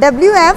WF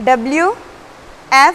WF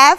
F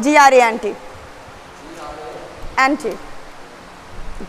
GRANT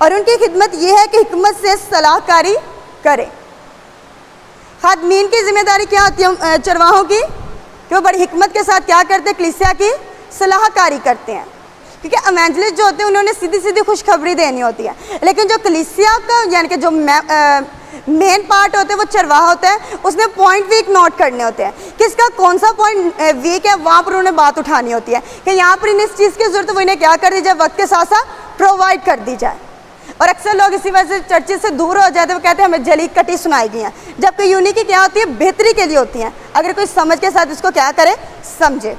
اور ان کی خدمت یہ ہے کہ حکمت سے صلاح کاری کریں. خادمین کی ذمہ داری کیا ہوتی ہے چرواہوں کی؟ کہ وہ بڑی حکمت کے ساتھ کیا کرتے ہیں؟ کلیسیا کی صلاح کاری کرتے ہیں. کیونکہ ایونجلسٹ جو ہوتے ہیں انہوں نے سیدھی سیدھی خوشخبری دینی ہوتی ہے، لیکن جو کلیسیا کا یعنی کہ جو مین پارٹ ہوتا ہے وہ چرواہا ہوتا ہے، اس میں پوائنٹ ویک نوٹ کرنے ہوتے ہیں. کس کا کون سا پوائنٹ ویک ہے وہاں پر انہوں نے بات اٹھانی ہوتی ہے کہ یہاں پر انہیں اس چیز کی ضرورت ہے، وہ انہیں کیا کر دی جائے؟ وقت کے ساتھ ساتھ پرووائڈ کر دی جائے. اور اکثر لوگ اسی وجہ سے چرچز سے دور ہو جاتے ہیں، وہ کہتے ہیں ہمیں جلی کٹی سنائی گئی ہیں، جبکہ یونیکی کیا ہوتی ہے؟ بہتری کے لیے ہوتی ہیں. اگر کوئی سمجھ کے ساتھ اس کو کیا کرے؟ سمجھے.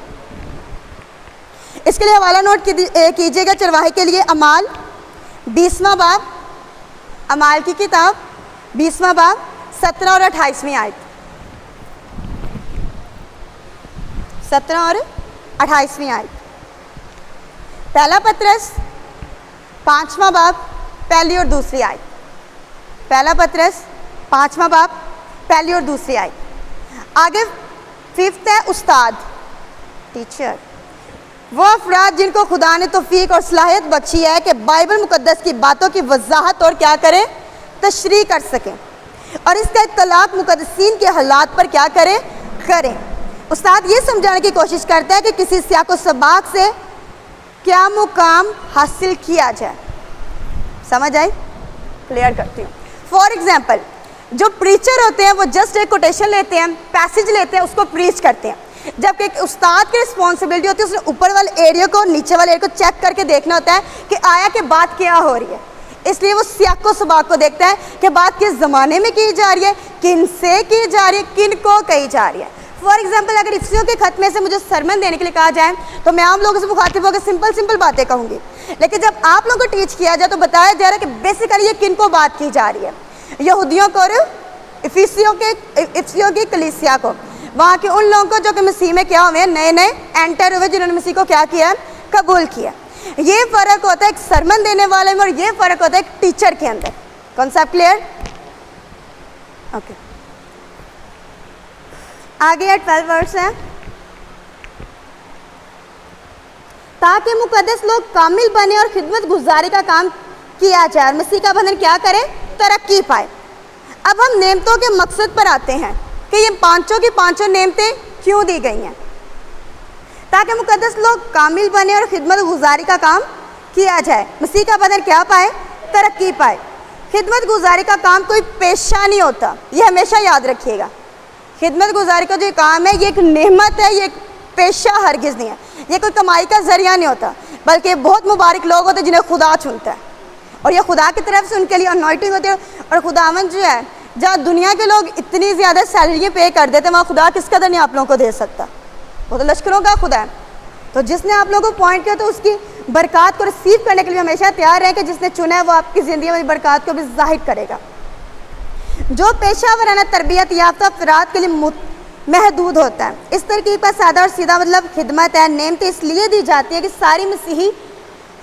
اس کے لیے حوالہ نوٹ کیجیے گا چرواہے کے لیے اعمال 20واں باب، اعمال کی کتاب 20واں باب 17 اور 28ویں آیت. 17 اور 28ویں آیت. پہلا پطرس 5واں باب پہلی اور دوسری آیت. پہلا پطرس 5واں باب پہلی اور دوسری آیت. آگے 5 ہے استاد، ٹیچر. وہ افراد جن کو خدا نے توفیق اور صلاحیت بخشی ہے کہ بائبل مقدس کی باتوں کی وضاحت اور کیا کریں؟ تشریح کر سکیں، اور اس کا اطلاق مقدسین کے حالات پر کیا کریں؟ کریں. استاد یہ سمجھانے کی کوشش کرتا ہے کہ کسی سیاق و سباق سے کیا مقام حاصل کیا جائے. سمجھ آئی؟ کلیئر کرتی ہوں. فار ایگزامپل جو پریچر ہوتے ہیں وہ جسٹ ایک کوٹیشن لیتے ہیں، پیسج لیتے ہیں، اس کو پریچ کرتے ہیں، جبکہ ایک استاد کی رسپانسبلٹی ہوتی ہے اس نے اوپر والے ایریا کو نیچے والے ایریا کو چیک کر کے دیکھنا ہوتا ہے کہ آیا کہ بات کیا ہو رہی ہے. اس لیے وہ سیاق و سباق کو دیکھتا ہے کہ بات کس زمانے میں کی جا رہی ہے، کن سے کی جا رہی ہے، کن کو کہی جا رہی ہے. فار ایگزامپل اگر افسیوں کے خط میں سے مجھے سرمن دینے کے لیے کہا جائے تو میں عام لوگوں سے مخاطب ہو کے سمپل باتیں کہوں گی، لیکن جب آپ لوگوں کو ٹیچ کیا جائے تو بتایا جا رہا ہے کہ بیسیکلی یہ کن کو بات کی جا رہی ہے؟ یہودیوں کو اور افسیوں کی کلیسیا کو، وہاں کے ان لوگوں کو جو کہ مسیح میں کیا ہوئے ہیں؟ نئے نئے انٹر ہوئے، جنہوں نے مسیح کو کیا کیا ہے؟ قبول کیا. یہ فرق ہوتا ہے ایک سرمن دینے والے میں، اور یہ فرق ہوتا ہے ایک ٹیچر کے اندر. Concept clear? اوکے. آگے 12 ورس ہے. تاکہ مقدس لوگ کامل بنے اور خدمت گزاری کا کام کیا جائے اور مسیح کا بندھن کیا کرے؟ ترقی پائے. اب ہم نعمتوں کے مقصد پر آتے ہیں کہ یہ پانچوں کی پانچوں نعمتیں کیوں دی گئی ہیں؟ تاکہ مقدس لوگ کامل بنے اور خدمت گزاری کا کام کیا جائے، مسیح کا بدن کیا پائے؟ ترقی پائے. خدمت گزاری کا کام کوئی پیشہ نہیں ہوتا، یہ ہمیشہ یاد رکھیے گا. خدمت گزاری کا جو کام ہے یہ ایک نعمت ہے، یہ ایک پیشہ ہرگز نہیں ہے، یہ کوئی کمائی کا ذریعہ نہیں ہوتا، بلکہ بہت مبارک لوگ ہوتے ہیں جنہیں خدا چنتا ہے، اور یہ خدا کی طرف سے ان کے لیے انوائٹنگ ہوتی ہے. اور خداوند جو ہے، جہاں دنیا کے لوگ اتنی زیادہ سیلریاں پے کر دیتے ہیں وہاں خدا کس قدر نہیں آپ لوگوں کو دے سکتا. وہ تو لشکروں کا خدا ہے. تو جس نے آپ لوگوں کو پوائنٹ کیا تو اس کی برکات کو ریسیو کرنے کے لیے ہمیشہ تیار رہیں کہ جس نے چنا ہے وہ آپ کی زندگی میں برکات کو بھی ظاہر کرے گا. جو پیشہ ورانہ تربیت یافتہ افراد کے لیے محدود ہوتا ہے. اس ترکیب کا سادہ اور سیدھا مطلب خدمت ہے. نعمتیں اس لیے دی جاتی ہے کہ ساری مسیحی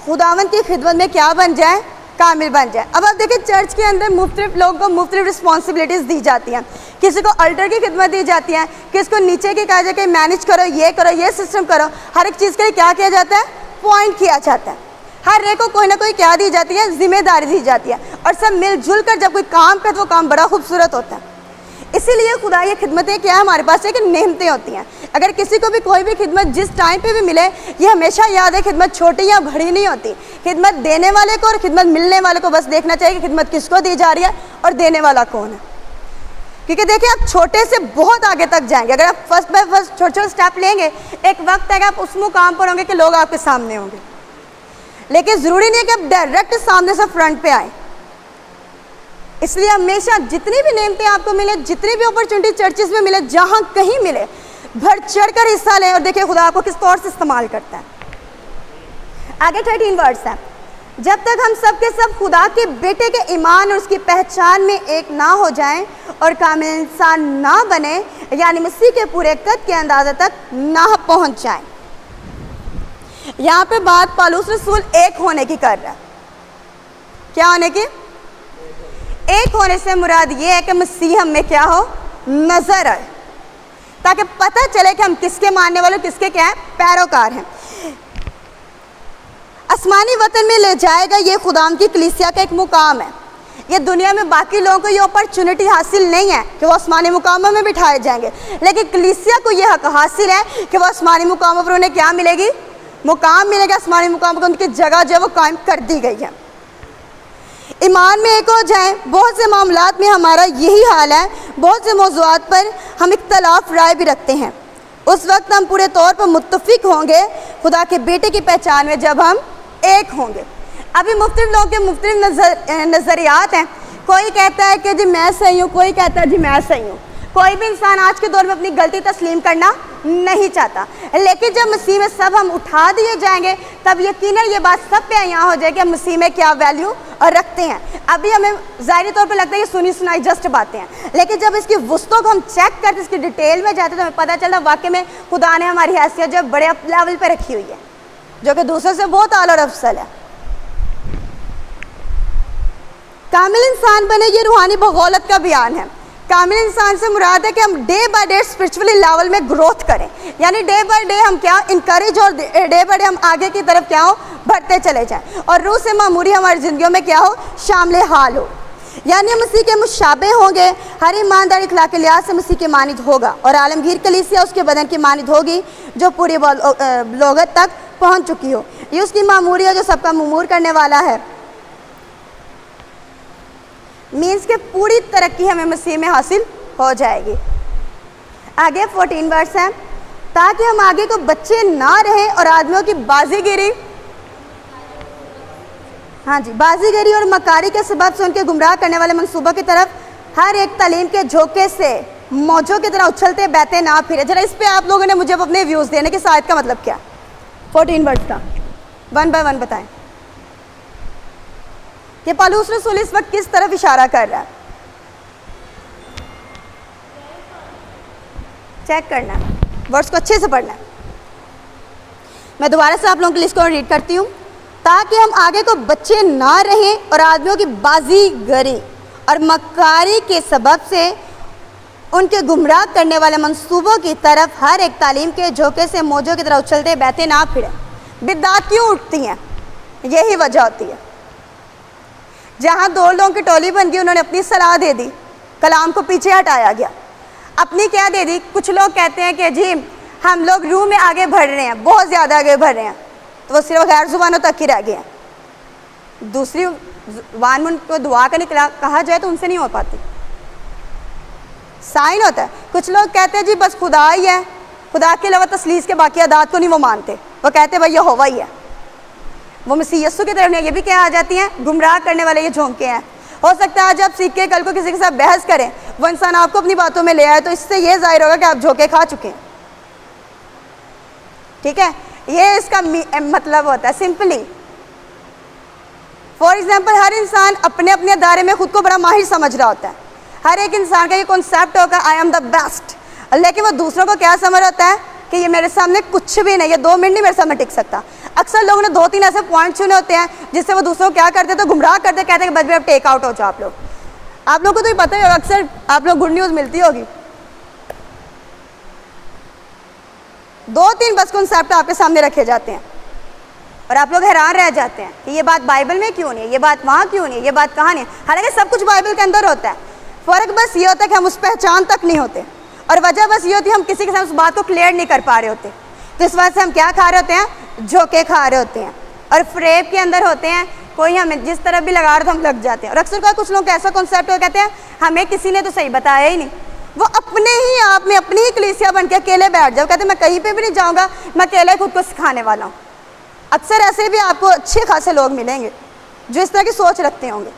خداوند کی خدمت میں کیا بن جائے؟ کامل بن جائے. اب آپ دیکھیں چرچ کے اندر مختلف لوگوں کو مختلف رسپانسبلٹیز دی جاتی ہیں. کسی کو الٹر کی خدمت دی جاتی ہے، کسی کو نیچے کی کہا جائے کہ مینیج کرو، یہ سسٹم کرو. ہر ایک چیز کے لیے کیا کیا جاتا ہے؟ پوائنٹ کیا جاتا ہے. ہر ایک کو کوئی نہ کوئی کیا دی جاتی ہے؟ ذمہ داری دی جاتی ہے، اور سب مل جل کر جب کوئی کام کرے تو وہ کام بڑا خوبصورت ہوتا ہے. اسی لیے خدا یہ خدمتیں کیا ہے ہمارے پاس ہے کہ نعمتیں ہوتی ہیں. اگر کسی کو بھی کوئی بھی خدمت جس ٹائم پہ بھی ملے، یہ ہمیشہ یاد ہے خدمت چھوٹی یا بڑی نہیں ہوتی. خدمت دینے والے کو اور خدمت ملنے والے کو بس دیکھنا چاہیے کہ خدمت کس کو دی جا رہی ہے اور دینے والا کون ہے. کیونکہ دیکھیں آپ چھوٹے سے بہت آگے تک جائیں گے. اگر آپ فرسٹ بائی فرسٹ چھوٹے چھوٹے اسٹیپ لیں گے، ایک وقت ہے کہ آپ اس مقام پر ہوں گے کہ لوگ آپ کے سامنے ہوں گے. لیکن ضروری نہیں ہے کہ آپ ڈائریکٹ سامنے سے فرنٹ پہ آئیں. اس لیے ہمیشہ جتنی بھی نعمتیں آپ کو ملے، جتنی بھی اپرچونٹی چرچز میں ملے، جہاں کہیں ملے، بڑھ چڑھ کر حصہ لیں اور دیکھیں خدا آپ کو کس طور سے استعمال کرتا ہے. آگے 13 ورڈز ہے. جب تک ہم سب کے سب خدا کے بیٹے کے ایمان اور اس کی پہچان میں ایک نہ ہو جائیں اور کامل انسان نہ بنے، یعنی مسیح کے پورے قد کے اندازے تک نہ پہنچ جائیں. یہاں پہ بات پالوس رسول ایک ہونے کی کر رہا ہے. کیا ہونے کی؟ ایک ہونے سے مراد یہ ہے کہ مسیح ہم میں کیا ہو؟ نظر آئے، تاکہ پتہ چلے کہ ہم کس کے ماننے والے، کس کے کیا ہیں؟ پیروکار ہیں. آسمانی وطن میں لے جائے گا، یہ خداوند کی کلیسیا کا ایک مقام ہے۔ یہ دنیا میں باقی لوگوں کو یہ اپرچونٹی حاصل نہیں ہے کہ وہ آسمانی مقاموں میں بٹھائے جائیں گے، لیکن کلیسیا کو یہ حق حاصل ہے کہ وہ آسمانی مقاموں پر انہیں کیا ملے گی؟ مقام ملے گا۔ آسمانی مقام پر ان کی جگہ جو ہے وہ قائم کر دی گئی ہے۔ ایمان میں ایک ہو جائیں، بہت سے معاملات میں ہمارا یہی حال ہے، بہت سے موضوعات پر ہم اختلاف رائے بھی رکھتے ہیں، اس وقت ہم پورے طور پر متفق ہوں گے خدا کے بیٹے کی پہچان میں جب ہم ایک ہوں گے۔ ابھی مختلف لوگوں کے مختلف نظریات ہیں، کوئی کہتا ہے کہ جی میں صحیح ہوں، کوئی کہتا ہے جی میں صحیح ہوں۔ کوئی بھی انسان آج کے دور میں اپنی غلطی تسلیم کرنا نہیں چاہتا، لیکن جب مسیح میں سب ہم اٹھا دیے جائیں گے تب یقیناً یہ بات سب پہ یہاں ہو جائے کہ ہم مسیح میں کیا ویلیو اور رکھتے ہیں۔ ابھی ہمیں ظاہری طور پہ لگتا ہے یہ سنی سنائی جسٹ باتیں ہیں، لیکن جب اس کی وسعتوں کو ہم چیک کرتے، اس کی ڈیٹیل میں جاتے تو ہمیں پتہ چلتا واقعی میں خدا نے ہماری حیثیت جو بڑے لیول پہ رکھی ہوئی ہے، جو کہ دوسروں سے بہت اعلیٰ اور افضل ہے۔ کامل انسان بنے، یہ روحانی بغولت کا بیان ہے۔ کامل انسان سے مراد ہے کہ ہم day by day spiritually level میں گروتھ کریں، یعنی ڈے بائی ڈے ہم کیا انکریج اور ڈے بائی ڈے ہم آگے کی طرف کیا ہو بڑھتے چلے جائیں، اور روح سے معموری ہماری زندگیوں میں کیا ہو شامل حال ہو، یعنی ہم مسیح کے مشابہ ہوں گے۔ ہر ایماندار اخلاق لحاظ سے مسیح کے مانند ہوگا، اور عالمگیر کلیسیا اس کے بدن کی مانند ہوگی جو پوری بلوغت تک پہنچ چکی ہو۔ یہ اس کی معموری ہے جو سب کا مامور کرنے والا ہے، مینس کہ پوری ترقی ہمیں مسیح میں حاصل ہو جائے گی۔ آگے 14 ورس ہے، تاکہ ہم آگے کو بچے نہ رہیں اور آدمیوں کی بازی گیری بازی گری اور مکاری کے سبب سے ان کے گمراہ کرنے والے منصوبوں کی طرف ہر ایک تعلیم کے جھوکے سے موجوں کی طرح اچھلتے بہتے نہ پھرے۔ ذرا اس پہ آپ لوگوں نے مجھے اپنے ویوز دینے کی آیت کا مطلب کیا 14 ورس کا 1 بائی 1 بتائیں کہ پالوس رسول اس وقت کس طرف اشارہ کر رہا ہے؟ چیک کرنا ہے، ورڈز کو اچھے سے پڑھنا ہے۔ میں دوبارہ سے آپ لوگوں کی لسٹ کو ریڈ کرتی ہوں، تاکہ ہم آگے کو بچے نہ رہیں اور آدمیوں کی بازی گری اور مکاری کے سبب سے ان کے گمراہ کرنے والے منصوبوں کی طرف ہر ایک تعلیم کے جھوکے سے موجوں کی طرح اچھلتے بہتے نہ پھریں۔ بدعات کیوں اٹھتی ہیں؟ یہی وجہ ہوتی ہے، جہاں دو لوگوں کی ٹولی بن گئی، انہوں نے اپنی صلاح دے دی، کلام کو پیچھے ہٹایا گیا۔ اپنی کیا دے دی؟ کچھ لوگ کہتے ہیں کہ جی ہم لوگ روح میں آگے بڑھ رہے ہیں، بہت زیادہ آگے بڑھ رہے ہیں، تو وہ صرف غیر زبانوں تک ہی رہ گئے ہیں۔ دوسری زبان میں ان کو دعا کا نکلا کہا جائے تو ان سے نہیں ہو پاتی، سائن ہوتا ہے۔ کچھ لوگ کہتے ہیں جی بس خدا ہی ہے، خدا کے علاوہ تثلیث کے باقی اعداد کو نہیں وہ مانتے، وہ کہتے ہیں بھائی یہوہ ہی ہے۔ وہ مسیح یسوع کی طرف یہ بھی کیا آ جاتی ہیں، گمراہ کرنے والے یہ جھونکے ہیں۔ ہو سکتا ہے آج آپ سیکھ کے کل کو کسی کے ساتھ بحث کریں، وہ انسان آپ کو اپنی باتوں میں لے آئے، تو اس سے یہ ظاہر ہوگا کہ آپ جھونکے کھا چکے ہیں۔ ٹھیک ہے، یہ اس کا مطلب ہوتا ہے سمپلی۔ فار ایگزامپل، ہر انسان اپنے اپنے ادارے میں خود کو بڑا ماہر سمجھ رہا ہوتا ہے۔ ہر ایک انسان کا یہ کنسیپٹ ہوگا آئی ایم دا بیسٹ، لیکن وہ دوسروں کو کیا سمجھ ہوتا ہے کہ یہ میرے سامنے کچھ بھی نہیں، یہ 2 منٹ نہیں میرے سامنے ٹک سکتا۔ اکثر لوگوں نے 2-3 ایسے پوائنٹ چنے ہوتے ہیں جس سے وہ دوسروں کو کیا کرتے تو گمراہ کرتے، کہتے کہ بس بھی اب ٹیک آؤٹ ہو جاؤ آپ لوگوں کو تو یہ پتہ ہی ہوگا، اکثر آپ لوگ گڈ نیوز ملتی ہوگی، 2-3 بس کنسیپٹ آپ کے سامنے رکھے جاتے ہیں اور آپ لوگ حیران رہ جاتے ہیں کہ یہ بات بائبل میں کیوں نہیں ہے، یہ بات وہاں کیوں نہیں ہے، یہ بات کہاں نہیں ہے، حالانکہ سب کچھ بائبل کے اندر ہوتا ہے۔ فرق بس یہ ہوتا ہے کہ ہم اس پہچان تک نہیں ہوتے، اور وجہ بس یہ ہوتی ہے ہم کسی کے ساتھ اس بات کو کلیئر نہیں کر پا رہے ہوتے، تو اس وجہ سے ہم کیا کھا رہے ہوتے ہیں، جھوکے کھا رہے ہوتے ہیں اور فریب کے اندر ہوتے ہیں۔ کوئی ہمیں جس طرح بھی لگا رہا تو ہم لگ جاتے ہیں، اور اکثر کچھ لوگ ایسا کنسیپٹ ہو کہتے ہیں ہمیں کسی نے تو صحیح بتایا ہی نہیں، وہ اپنے ہی آپ میں اپنی ہی کلیسیا بن کے اکیلے بیٹھ جاؤ، کہتے ہیں میں کہیں پہ بھی نہیں جاؤں گا، میں اکیلے خود کو سکھانے والا ہوں۔ اکثر ایسے بھی آپ کو اچھے خاصے لوگ ملیں گے جو اس طرح کی سوچ رکھتے ہوں گے،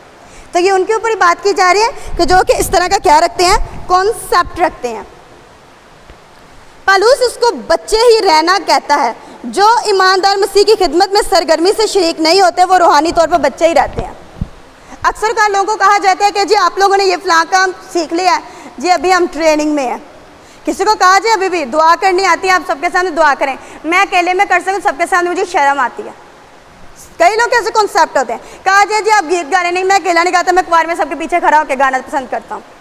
تو یہ ان کے اوپر ہی بات کی جا رہی ہے کہ جو کہ اس طرح کا کیا رکھتے ہیں، کانسیپٹ رکھتے ہیں۔ پالوس اس کو بچے ہی رہنا کہتا ہے، جو ایماندار مسیح کی خدمت میں سرگرمی سے شریک نہیں ہوتے وہ روحانی طور پر بچے ہی رہتے ہیں۔ اکثر کا لوگوں کو کہا جاتا ہے کہ جی آپ لوگوں نے یہ فلاں کام سیکھ لیا ہے، جی ابھی ہم ٹریننگ میں ہیں۔ کسی کو کہا جائے ابھی بھی دعا کرنی آتی ہے، آپ سب کے سامنے دعا کریں، میں اکیلے میں کر سکوں، سب کے سامنے مجھے شرم آتی ہے۔ کئی لوگ ایسے کنسیپٹ ہوتے ہیں، کہا جائے جی آپ گیت گانے نہیں، میں اکیلا نہیں گاتا، میں کوار میں سب کے پیچھے کھڑا ہو کے گانا پسند کرتا ہوں۔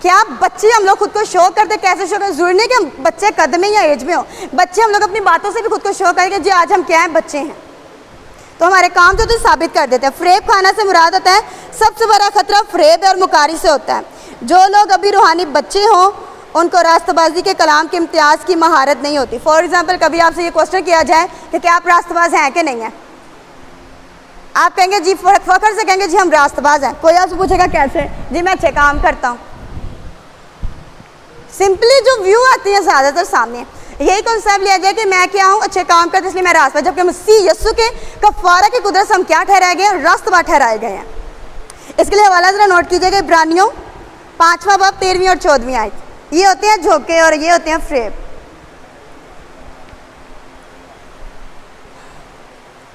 کیا بچے ہم لوگ خود کو شو کرتے، کیسے شو کرتے؟ ضروری نہیں کہ ہم بچے قد میں یا ایج میں ہوں، بچے ہم لوگ اپنی باتوں سے بھی خود کو شو کریں کہ جی آج ہم کیا ہیں، بچے ہیں۔ تو ہمارے کام جو تو ثابت کر دیتے ہیں. فریب کھانا سے مراد ہوتا ہے سب سے بڑا خطرہ فریب اور مکاری سے ہوتا ہے. جو لوگ ابھی روحانی بچے ہوں ان کو راستہ بازی کے کلام کے امتیاز کی مہارت نہیں ہوتی. فار ایگزامپل کبھی آپ سے یہ کوشچن کیا جائے کہ کیا آپ راستہ باز ہیں کہ نہیں ہیں, آپ کہیں گے جی فخر سے کہیں گے جی ہم راستہ باز ہیں. کوئی آپ سے پوچھے گا کیسے, جی میں اچھے کام کرتا ہوں. سمپلی جو ویو آتی ہے زیادہ تر سامنے یہی کنسیپٹ لیا جائے کہ میں کیا ہوں, اچھے کام کرتے اس لیے میں راستہ, جبکہ مسیح یسوع کے کفارہ کی قدرت سے ہم کیا ٹھہرائے گئے ہیں, راستہ باز ٹھہرائے گئے ہیں. اس کے لیے حوالہ ذرا نوٹ کیجیے گا, عبرانیوں 5واں باب 13ویں اور 14ویں آیت. یہ ہوتے ہیں جھوکے اور یہ ہوتے ہیں فریب.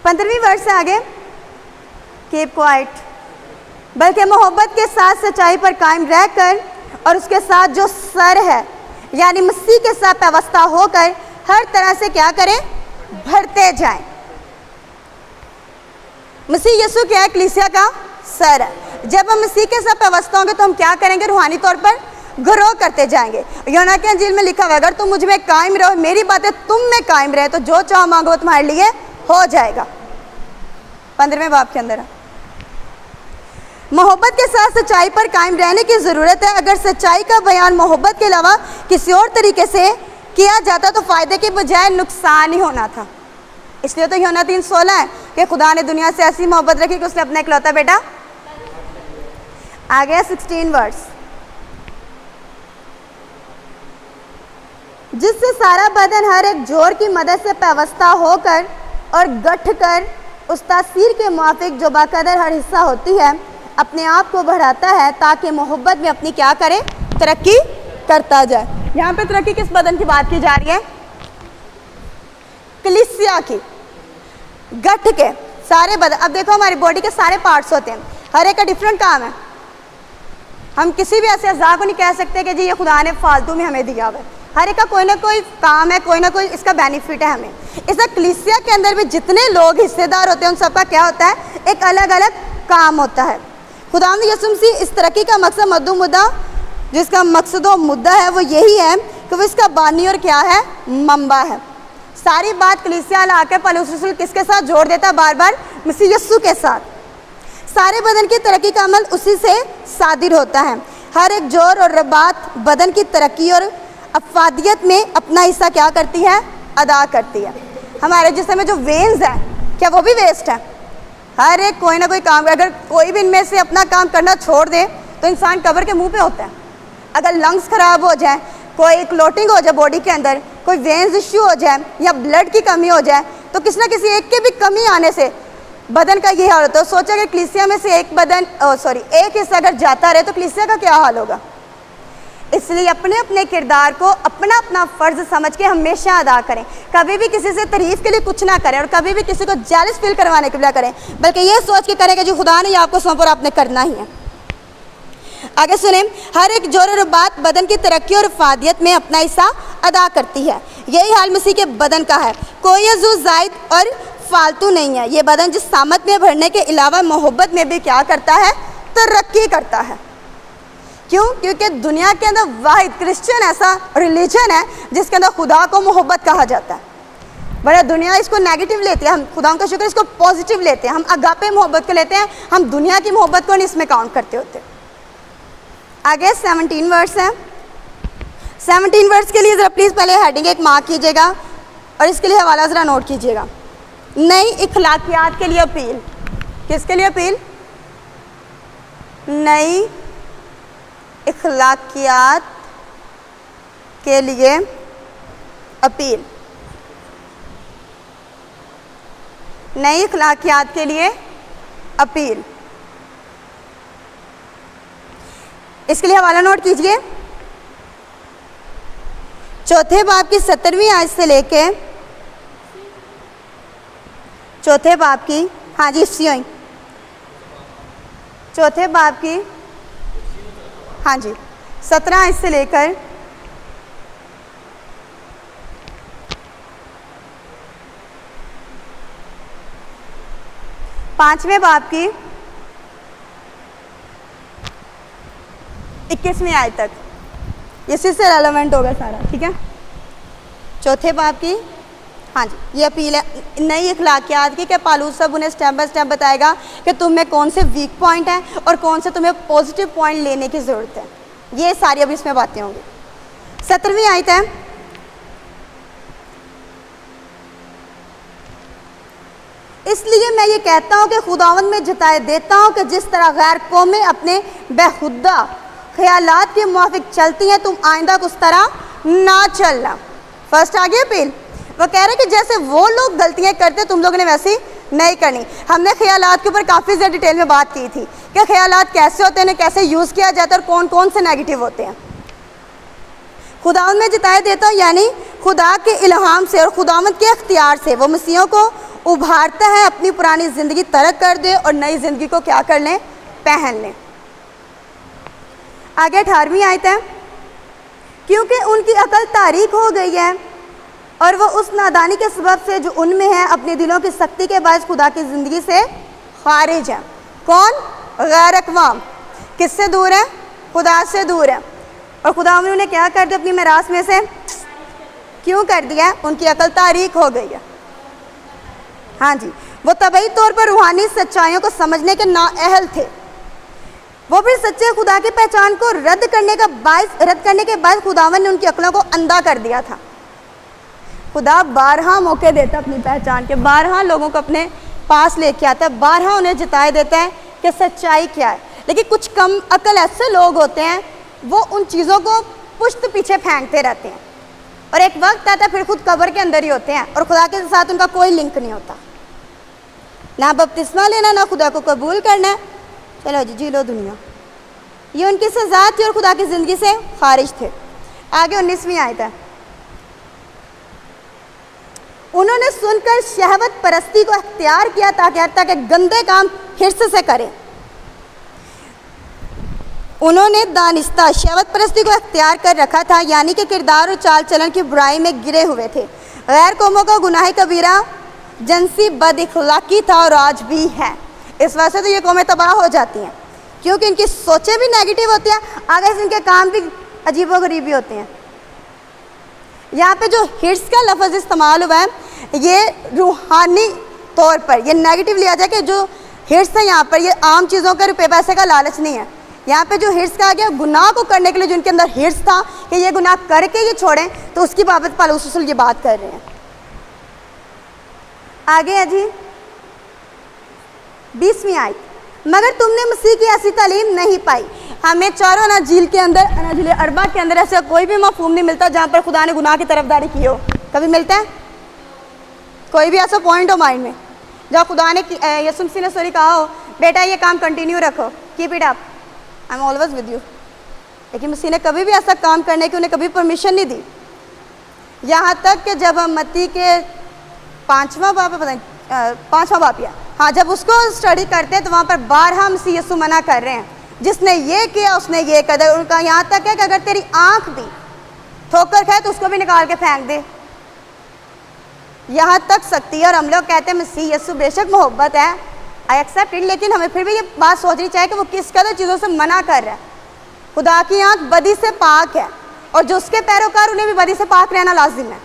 15ویں ورس سے آگے, کیپ کوائٹ, بلکہ محبت کے ساتھ سچائی پر قائم رہ کر اور اس کے ساتھ جو سر ہے یعنی مسیح کے ساتھ پیوستہ ہو کر ہر طرح سے کیا کریں, بڑھتے جائیں. مسیح یسوع کیا ہے, کلیسیا کا سر ہے. جب ہم مسیح کے ساتھ پیوستہ ہوں گے تو ہم کیا کریں گے, روحانی طور پر گرو کرتے جائیں گے. یوحنا کی انجیل میں لکھا ہوا ہے اگر تم مجھ میں قائم رہو, میری باتیں تم میں قائم رہے, تو جو چاہو مانگو وہ تمہارے لیے ہو جائے گا. 15ویں باب کے اندر محبت کے ساتھ سچائی پر قائم رہنے کی ضرورت ہے. اگر سچائی کا بیان محبت کے علاوہ کسی اور طریقے سے کیا جاتا تو فائدے کے بجائے نقصان ہی ہونا تھا. اس لیے تو یوحنا 3:16 ہے کہ خدا نے دنیا سے ایسی محبت رکھی کہ اس نے اپنا اکلوتا بیٹا. آگے 16 ورس, جس سے سارا بدن ہر ایک جوڑ کی مدد سے پیوستہ ہو کر اور گٹھ کر اس تاثیر کے موافق جو باقدر ہر حصہ ہوتی ہے اپنے آپ کو بڑھاتا ہے تاکہ محبت میں اپنی کیا کرے, ترقی کرتا جائے. یہاں پہ ترقی کس بدن کی بات کی جا رہی ہے, کلیسیا کی. گٹھ کے سارے بدن, اب دیکھو ہماری باڈی کے سارے پارٹس ہوتے ہیں, ہر ایک کا ڈفرینٹ کام ہے. ہم کسی بھی ایسے اعضاء کو نہیں کہہ سکتے کہ جی یہ خدا نے فالتو میں ہمیں دیا ہوا ہے. ہر ایک کا کوئی نہ کوئی کام ہے, کوئی نہ کوئی اس کا بینیفٹ ہے ہمیں. اس طرح کلیسیا کے اندر بھی جتنے لوگ حصے دار ہوتے ہیں ان سب کا کیا ہوتا ہے, ایک الگ الگ کام ہوتا ہے. خداوند یسوع مسیح اس ترقی کا مقصد مدعا جس کا مقصد و مدعا ہے وہ یہی ہے کہ وہ اس کا بانی اور کیا ہے, منبع ہے. ساری بات کلیسیا لا کے پولس رسول کس کے ساتھ جوڑ دیتا ہے, بار بار مسیح یسوع کے ساتھ. سارے بدن کی ترقی کا عمل اسی سے صادر ہوتا ہے. ہر ایک جوڑ اور رباط بدن کی ترقی اور افادیت میں اپنا حصہ کیا کرتی ہے, ادا کرتی ہے. ہمارے جسم میں جو وینز ہیں کیا وہ بھی ویسٹ ہیں, ہر ایک کوئی نہ کوئی کام. اگر کوئی بھی ان میں سے اپنا کام کرنا چھوڑ دے تو انسان قبر کے منہ پہ ہوتا ہے. اگر لنگس خراب ہو جائیں, کوئی کلوٹنگ ہو جائے باڈی کے اندر, کوئی وینز ایشو ہو جائے یا بلڈ کی کمی ہو جائے تو کسی نہ کسی ایک کی بھی کمی آنے سے بدن کا یہ حال ہوتا ہے. سوچا کہ کلیسیا میں سے ایک حصہ اگر جاتا رہے تو کلیسیا کا کیا حال ہوگا. اس لیے اپنے اپنے کردار کو اپنا اپنا فرض سمجھ کے ہمیشہ ادا کریں. کبھی بھی کسی سے تعریف کے لیے کچھ نہ کریں اور کبھی بھی کسی کو جیلس فیل کروانے کے لیے کریں, بلکہ یہ سوچ کے کریں کہ جو خدا نے یہ آپ کو سونپا اور آپ نے کرنا ہی ہے. آگے سنیں, ہر ایک جوڑ اور بات بدن کی ترقی اور افادیت میں اپنا حصہ ادا کرتی ہے. یہی حال مسیح کے بدن کا ہے. کوئی عضو زائد اور فالتو نہیں ہے. یہ بدن جس سامت میں بڑھنے کے علاوہ محبت میں بھی کیا کرتا ہے, ترقی کرتا ہے. کیوں؟ کیونکہ دنیا کے اندر واحد کرسچن ایسا ریلیجن ہے جس کے اندر خدا کو محبت کہا جاتا ہے. بڑا دنیا اس کو نیگیٹو لیتی ہے, ہم خدا کا شکر اس کو پازیٹیو لیتے ہیں. ہم اگاپے محبت کو لیتے ہیں, ہم دنیا کی محبت کو نہیں اس میں کاؤنٹ کرتے ہوتے. آگے 17 ورس ہے. 17 ورس کے لیے ذرا پلیز پہلے ہیڈنگ ایک مارک کیجیے گا اور اس کے لیے حوالہ ذرا نوٹ کیجیے گا. نئی اخلاقیات کے لیے اپیل. کس کے لیے اپیل؟ نئی اخلاقیات کے لیے اپیل. نئی اخلاقیات کے لیے اپیل. اس کے لیے حوالہ نوٹ کیجئے. چوتھے باب کی 17ویں آیت سے لے کے چوتھے باب کی چوتھے باب کی 17 آیت سے لے کر 5ویں باب کی 21ویں آیت تک اسی سے ریلیونٹ ہوگا سارا. ٹھیک ہے, چوتھے باب کی ہاں جی یہ اپیل ہے نئی اخلاقیات کی کہ پالوس صاحب انہیں سٹیپ بائی سٹیپ بتائے گا کہ تم میں کون سے ویک پوائنٹ ہیں اور کون سے تمہیں پازیٹیو پوائنٹ لینے کی ضرورت ہے. یہ ساری ابھی اس میں باتیں ہوں گی. 17ویں آیت ہے اس لیے میں یہ کہتا ہوں کہ خداوند میں جتائے دیتا ہوں کہ جس طرح غیر قومیں اپنے بےہودہ خیالات کے موافق چلتی ہیں تم آئندہ کو اس طرح نہ چلنا. فرسٹ آگے اپیل وہ کہہ رہے ہیں کہ جیسے وہ لوگ غلطیاں کرتے تم لوگوں نے ویسی نہیں کرنی. ہم نے خیالات کے اوپر کافی زیادہ ڈیٹیل میں بات کی تھی کہ خیالات کیسے ہوتے ہیں انہیں کیسے یوز کیا جاتا ہے اور کون کون سے نیگیٹو ہوتے ہیں. خداوند میں جتائے دیتا ہوں یعنی خدا کے الہام سے اور خداوند کے اختیار سے وہ مسیحوں کو ابھارتا ہے اپنی پرانی زندگی ترک کر دے اور نئی زندگی کو کیا کر لیں پہن لیں. آگے 18ویں آیت ہے کیونکہ ان کی عقل تاریک ہو گئی ہے اور وہ اس نادانی کے سبب سے جو ان میں ہے اپنے دلوں کی سختی کے باعث خدا کی زندگی سے خارج ہے. کون؟ غیر اقوام. کس سے دور ہے؟ خدا سے دور ہے. اور خدا نے انہیں کیا کر دیا اپنی میراث میں سے کیوں کر دیا؟ ان کی عقل تاریک ہو گئی ہے. ہاں جی وہ طبعی طور پر روحانی سچائیوں کو سمجھنے کے نااہل تھے. وہ پھر سچے خدا کی پہچان کو رد کرنے کے بعد خداوند نے ان کی عقلوں کو اندھا کر دیا تھا. خدا بارہا موقع دیتا اپنی پہچان کے, بارہا لوگوں کو اپنے پاس لے کے آتا ہے, بارہا انہیں جتائے دیتا ہے کہ سچائی کیا ہے. لیکن کچھ کم عقل ایسے لوگ ہوتے ہیں وہ ان چیزوں کو پشت پیچھے پھینکتے رہتے ہیں اور ایک وقت آتا ہے پھر خود قبر کے اندر ہی ہوتے ہیں اور خدا کے ساتھ ان کا کوئی لنک نہیں ہوتا. نہ بپتسمہ لینا نہ خدا کو قبول کرنا, چلو جی لو دنیا. یہ ان کی سزا تھی اور خدا کی زندگی سے خارج تھے. آگے 19ویں آیت ہے انہوں نے سن کر شہوت پرستی کو اختیار کیا تاکہ گندے کام حرص سے کریں. انہوں نے دانستہ شہوت پرستی کو اختیار کر رکھا تھا یعنی کہ کردار اور چال چلن کی برائی میں گرے ہوئے تھے. غیر قوموں کا گناہ کبیرہ جنسی بد اخلاقی تھا اور آج بھی ہے. اس وجہ سے تو یہ قومیں تباہ ہو جاتی ہیں کیونکہ ان کی سوچیں بھی نیگیٹو ہوتی ہیں, آگے سے ان کے کام بھی عجیب و غریبی ہوتے ہیں. یہاں پہ جو ہرس کا لفظ استعمال ہوا ہے یہ روحانی طور پر یہ نیگیٹو لیا جائے کہ جو ہرس ہے یہاں پر یہ عام چیزوں کا روپے پیسے کا لالچ نہیں ہے. یہاں پہ جو ہرس کہا گیا گناہ کو کرنے کے لیے جو ان کے اندر ہرس تھا کہ یہ گناہ کر کے یہ چھوڑیں, تو اس کی بابت پالوس رسول یہ بات کر رہے ہیں. آگے ہے جی 20ویں آیت مگر تم نے مسیح کی ایسی تعلیم نہیں پائی. ہمیں چاروں اناجیل کے اندر اناجیل اربع کے اندر ایسا کوئی بھی مفہوم نہیں ملتا جہاں پر خدا نے گناہ کی طرفداری کی ہو. کبھی ملتا ہے کوئی بھی ایسا پوائنٹ ہو مائنڈ میں جہاں خدا نے یسوع مسیح نے سوری کہا ہو بیٹا یہ کام کنٹینیو رکھو, keep it up, I am always with you. لیکن مسیح نے کبھی بھی ایسا کام کرنے کی انہیں کبھی پرمیشن نہیں دی. یہاں تک کہ جب ہم متی کے 5واں باپ ہاں جب اس کو اسٹڈی کرتے ہیں تو وہاں پر بارہا مسیح یسوع منع کر رہے ہیں جس نے یہ کیا اس نے یہ کر دیا. ان کا یہاں تک ہے کہ اگر تیری آنکھ بھی ٹھوکر کھائے تو اس کو بھی نکال کے پھینک دے, یہاں تک سکتی ہے. اور ہم لوگ کہتے ہیں مسیح یسوع بے شک محبت ہے, آئی ایکسیپٹ اٹ, لیکن ہمیں پھر بھی یہ بات سوچنی چاہیے کہ وہ کس قدر چیزوں سے منع کر رہا ہے. خدا کی آنکھ بدی سے پاک ہے اور جو اس کے پیروکار انہیں بھی بدی سے پاک رہنا لازم ہے.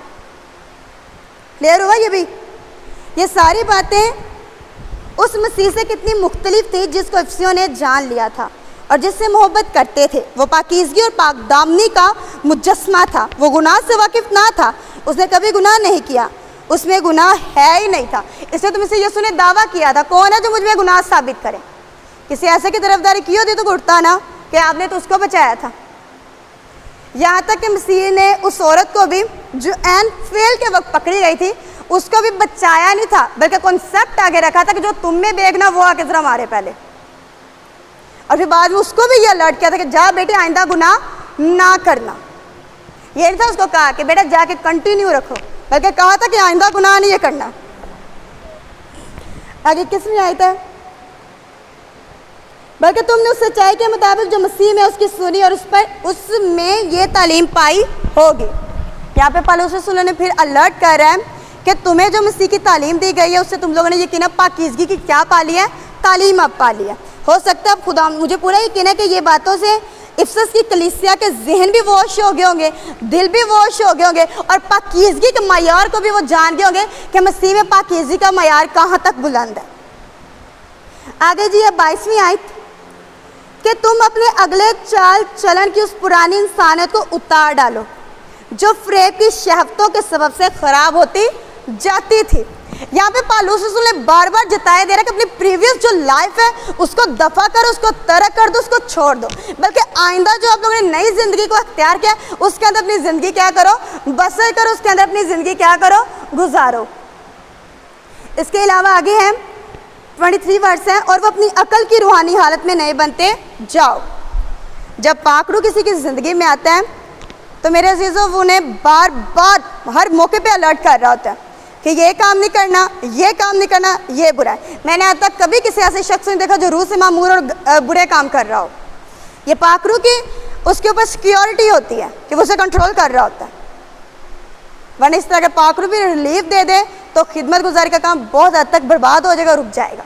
کلیئر ہوا یہ بھی؟ یہ ساری باتیں اس مسیح سے کتنی مختلف تھی جس کو افسیوں نے جان لیا تھا اور جس سے محبت کرتے تھے. وہ پاکیزگی اور پاک دامنی کا مجسمہ تھا. وہ گناہ سے واقف نہ تھا, اس نے کبھی گناہ نہیں کیا, اس میں گناہ ہے ہی نہیں تھا. اس لیے تو مسیح یسوع نے دعویٰ کیا تھا کون ہے جو مجھ میں گناہ ثابت کرے. کسی ایسے کی طرفداری کی ہوتی تو اٹھتا نا کہ آپ نے تو اس کو بچایا تھا. یہاں تک کہ مسیح نے اس عورت کو بھی جو عین فعل کے وقت پکڑی گئی تھی اس کو بھی بچایا نہیں تھا بلکہ کنسپٹ آگے رکھا تھا کہ جو تم میں دیکھنا وہ آ کے ذرا مارے پہلے. اور پھر بعد میں اس کو بھی یہ الرٹ کیا تھا کہ جا بیٹے آئندہ گناہ نہ کرنا. یہ نہیں تھا اس کو کہا کہ بیٹا جا کے کنٹینیو رکھو, بلکہ کہا تھا کہ آئندہ گناہ نہیں یہ کرنا. آگے کس میں آیت ہے بلکہ تم نے اس سچائی کے مطابق جو مسیح میں اس کی سنی اور اس میں یہ تعلیم پائی ہوگی. یہاں پہ پالوس رسول نے پھر الرٹ کر رہا ہے کہ تمہیں جو مسیح کی تعلیم دی گئی ہے اس سے تم لوگوں نے یقیناً پاکیزگی کی کیا پا لی ہے, تعلیم اب پا لی ہے. ہو سکتا ہے اب خدا مجھے پورا یقین ہے کہ یہ باتوں سے افسس کی کلیسیا کے ذہن بھی واش ہو گئے ہوں گے, دل بھی واش ہو گئے ہوں گے, اور پاکیزگی کے معیار کو بھی وہ جان گئے ہوں گے کہ مسیح میں پاکیزگی کا معیار کہاں تک بلند ہے. آگے جی 22ویں آیت کہ تم اپنے اگلے چال چلن کی اس پرانی انسانیت کو اتار ڈالو جو فریب کی شہوتوں کے سبب سے خراب ہوتی جاتی تھی. یہاں پہ پالوس رسول نے بار بار جتایا دے رہا ہے کہ اپنی پریویس جو لائف ہے اس کو دفع کرو, اس کو ترک کر دو, اس کو چھوڑ دو, بلکہ آئندہ جو آپ لوگوں نے نئی زندگی کو اختیار کیا اس کے اندر اپنی زندگی کیا کرو, بسر کرو, اس کے اندر اپنی زندگی کیا کرو, گزارو. اس کے علاوہ آگے ہیں 23 ورس ہے, اور وہ اپنی عقل کی روحانی حالت میں نئے بنتے جاؤ. جب پاک روح کسی کی زندگی میں آتا ہے تو میرے عزیزوں وہ انہیں بار بار ہر موقع پہ الرٹ کر رہا ہوتا ہے کہ یہ کام نہیں کرنا, یہ کام نہیں کرنا, یہ برا ہے. میں نے آج تک کبھی کسی ایسے شخص کو نہیں دیکھا جو روح سے معمور اور برے کام کر رہا ہو. یہ پاک روح کی اس کے اوپر سیکیورٹی ہوتی ہے کہ وہ اسے کنٹرول کر رہا ہوتا ہے, ورنہ اس طرح کے پاک روح بھی ریلیف دے دے تو خدمت گزاری کا کام بہت حد تک برباد ہو جائے گا, رک جائے گا.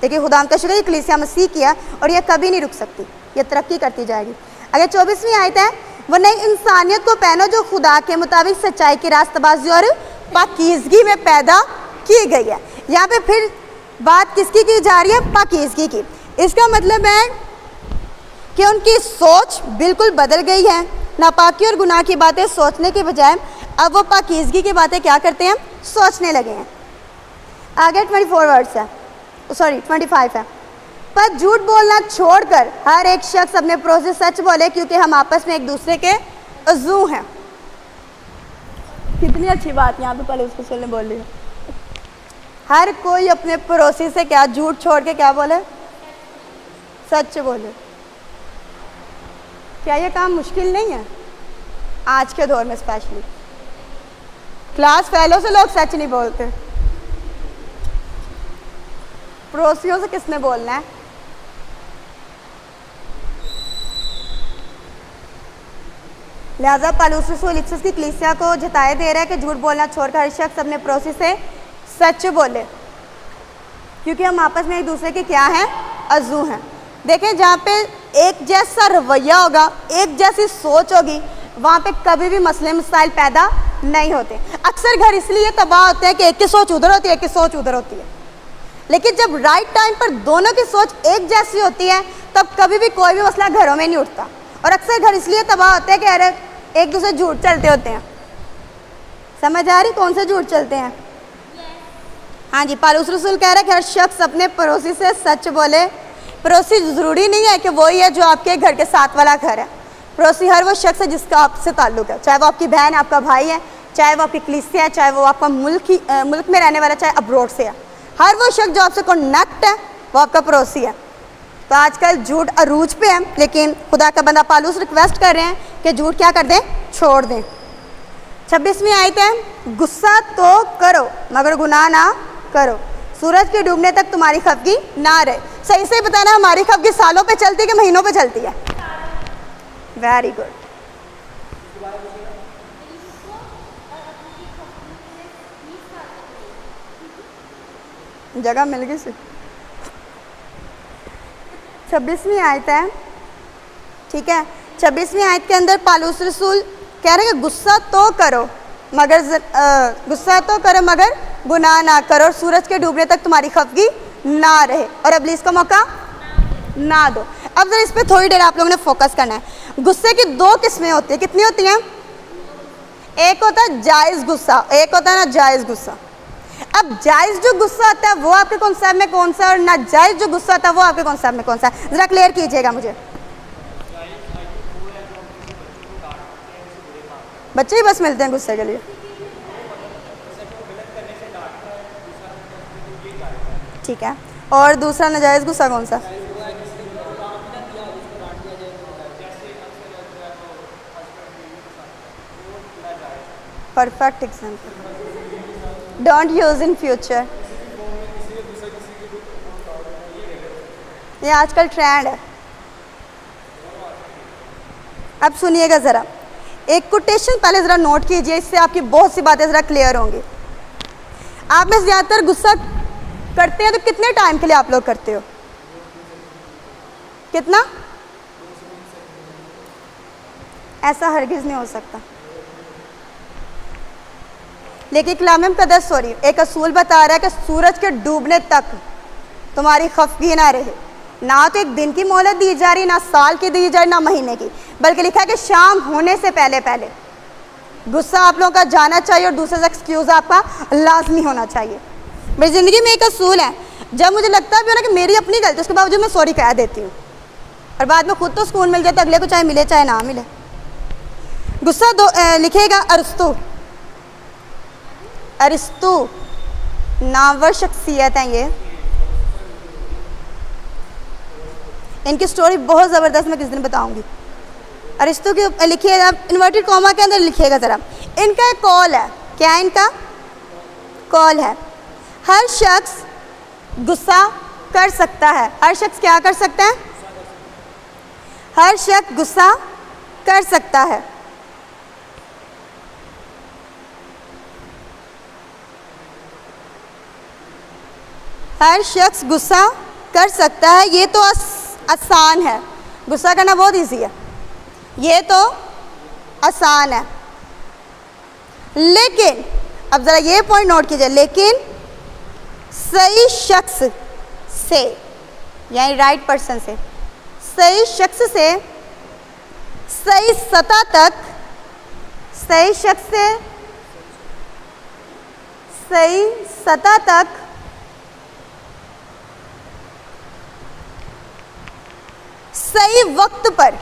لیکن خدا کا شکر یہ کلیسیا مسیح کیا اور یہ کبھی نہیں رک سکتی, یہ ترقی کرتی جائے گی. اگر 24ویں آیت ہے وہ نئی انسانیت کو پہنو جو خدا کے مطابق سچائی کی راست بازی اور پاکیزگی میں پیدا کی گئی ہے. یہاں پہ پھر بات کس کی جا رہی ہے, پاکیزگی کی. اس کا مطلب ہے کہ ان کی سوچ بالکل بدل گئی ہے. ناپاکی اور گناہ کی باتیں سوچنے کے بجائے اب وہ پاکیزگی کی باتیں کیا کرتے ہیں, سوچنے لگے ہیں. آگے 24 ورڈس ہے, 25 ہے. پر جھوٹ بولنا چھوڑ کر ہر ایک شخص اپنے پڑوسی سچ بولے کیونکہ ہم آپس میں ایک دوسرے کے عضو ہیں. کتنی اچھی بات یہاں پہ پہلے اس کو سننے بول رہی ہے. ہر کوئی اپنے پڑوسی سے کیا جھوٹ چھوڑ کے کیا بولے, سچ بولے. کیا یہ کام مشکل نہیں ہے آج کے دور میں؟ اسپیشلی کلاس فیلو سے لوگ سچ نہیں بولتے, پڑوسیوں سے کس نے بولنا ہے؟ لہٰذا پالوس رسول افسس کی کلیسیا کو جتائے دے رہا ہے کہ جھوٹ بولنا چھوڑ کر ہر شخص اپنے پڑوسی سے سچ بولے کیونکہ ہم آپس میں ایک دوسرے کے کیا ہیں, عضو ہیں. دیکھیں جہاں پہ ایک جیسا رویہ ہوگا, ایک جیسی سوچ ہوگی, وہاں پہ کبھی بھی مسئلے مسائل پیدا نہیں ہوتے. اکثر گھر اس لیے تباہ ہوتے ہیں کہ ایک کی سوچ ادھر ہوتی ہے, ایک کی سوچ ادھر ہوتی ہے. لیکن جب رائٹ ٹائم پر دونوں کی سوچ ایک جیسی ہوتی ہے تب کبھی بھی کوئی بھی مسئلہ گھروں میں نہیں اٹھتا. اور اکثر گھر اس لیے تباہ ہوتے ہیں کہ ارے ایک دوسرے جھوٹ چلتے ہوتے ہیں. سمجھ آ رہی کون سے جھوٹ چلتے ہیں؟ ہاں جی, پالوس رسول کہہ رہا ہے کہ ہر شخص اپنے پڑوسی سے سچ بولے. پڑوسی ضروری نہیں ہے کہ وہی ہے جو آپ کے گھر کے ساتھ والا گھر ہے. پڑوسی ہر وہ شخص ہے جس کا آپ سے تعلق ہے, چاہے وہ آپ کی بہن ہے, آپ کا بھائی ہے, چاہے وہ آپ کی کلیسیا ہے, چاہے وہ آپ کا ملک میں رہنے والا, چاہے ابروڈ سے ہے. ہر وہ شخص جو آپ سے کنیکٹ ہے وہ آپ کا پڑوسی ہے. تو آج کل جھوٹ عروج پہ ہے, لیکن خدا کا بندہ پالوس ریکویسٹ کر رہے ہیں کہ جھوٹ کیا کر دیں, چھوڑ دیں. 26ویں آیت ہے, غصہ تو کرو مگر گناہ نہ کرو, سورج کے ڈوبنے تک تمہاری خفگی نہ رہے. صحیح سے بتانا ہماری خفگی سالوں پہ چلتی ہے کہ مہینوں پہ چلتی ہے؟ Very good. جگہ مل گئی سی. 26ویں آیت ہے, ٹھیک ہے. 26ویں آیت کے اندر پالوس رسول کہہ رہے ہیں کہ غصہ تو کرو مگر گناہ نہ کرو, اور سورج کے ڈوبنے تک تمہاری خفگی نہ رہے, اور ابلیس کو موقع نہ دو. اب ذرا اس پہ تھوڑی دیر آپ لوگوں نے فوکس کرنا ہے. غصے کی دو قسمیں ہوتی ہیں. کتنی ہوتی ہیں؟ ایک ہوتا ہے جائز غصہ, ایک ہوتا ہے ناجائز غصہ. اب جائز جو غصہ ہوتا ہے وہ آپ کے کنسیپٹ میں کون سا ہے, اور ناجائز جو غصہ ہوتا ہے وہ آپ کے کنسیپٹ میں کون سا ہے؟ ذرا کلیئر کیجیے گا مجھے. بچے ہی بس ملتے ہیں غصے کے لیے. ٹھیک ہے, اور دوسرا ناجائز غصہ کون سا؟ Perfect example. Don't use in future. یہ آج کل ٹرینڈ ہے. اب سنیے گا ذرا, ایک کوٹیشن پہلے ذرا نوٹ کیجئے, اس سے آپ کی بہت سی باتیں ذرا کلیئر ہوں گی. آپ میں زیادہ تر غصہ کرتے ہیں تو کتنے ٹائم کے لیے آپ لوگ کرتے ہو؟ کتنا؟ ایسا ہرگز نہیں ہو سکتا. لیکن کلام مقدس ایک اصول بتا رہا ہے کہ سورج کے ڈوبنے تک تمہاری خفگی نہ رہے. نہ تو ایک دن کی مہلت دی جا رہی، نہ سال کی دی جا رہی، نہ مہینے کی، بلکہ لکھا ہے کہ شام ہونے سے پہلے پہلے غصہ آپ لوگوں کا جانا چاہیے اور دوسرے سے ایکسکیوز آپ کا لازمی ہونا چاہیے. میری زندگی میں ایک اصول ہے، جب مجھے لگتا بھی نا کہ میری اپنی غلطی، اس کے باوجود میں سوری کہہ دیتی ہوں، اور بعد میں خود تو سکون مل جاتا، اگلے کو چاہے ملے چاہے نہ ملے. غصہ لکھے گا ارسطو نامور شخصیت ہیں یہ. ان کی سٹوری بہت زبردست، میں کس دن بتاؤں گی. ارسطو کی لکھیے گا، انورٹڈ کوما کے اندر لکھیے گا ذرا. ان کا ایک کال ہے، کیا ان کا کال ہے، ہر شخص غصہ کر سکتا ہے. ہر شخص کیا کر سکتا ہے؟ ہر شخص غصہ کر سکتا ہے. ہر شخص غصہ کر سکتا ہے. یہ تو آسان ہے، غصہ کرنا بہت ایزی ہے، یہ تو آسان ہے. لیکن اب ذرا یہ پوائنٹ نوٹ کیجئے، لیکن صحیح شخص سے، یعنی رائٹ پرسن سے، صحیح شخص سے صحیح سطح تک، صحیح شخص سے صحیح سطح تک صحیح وقت پر،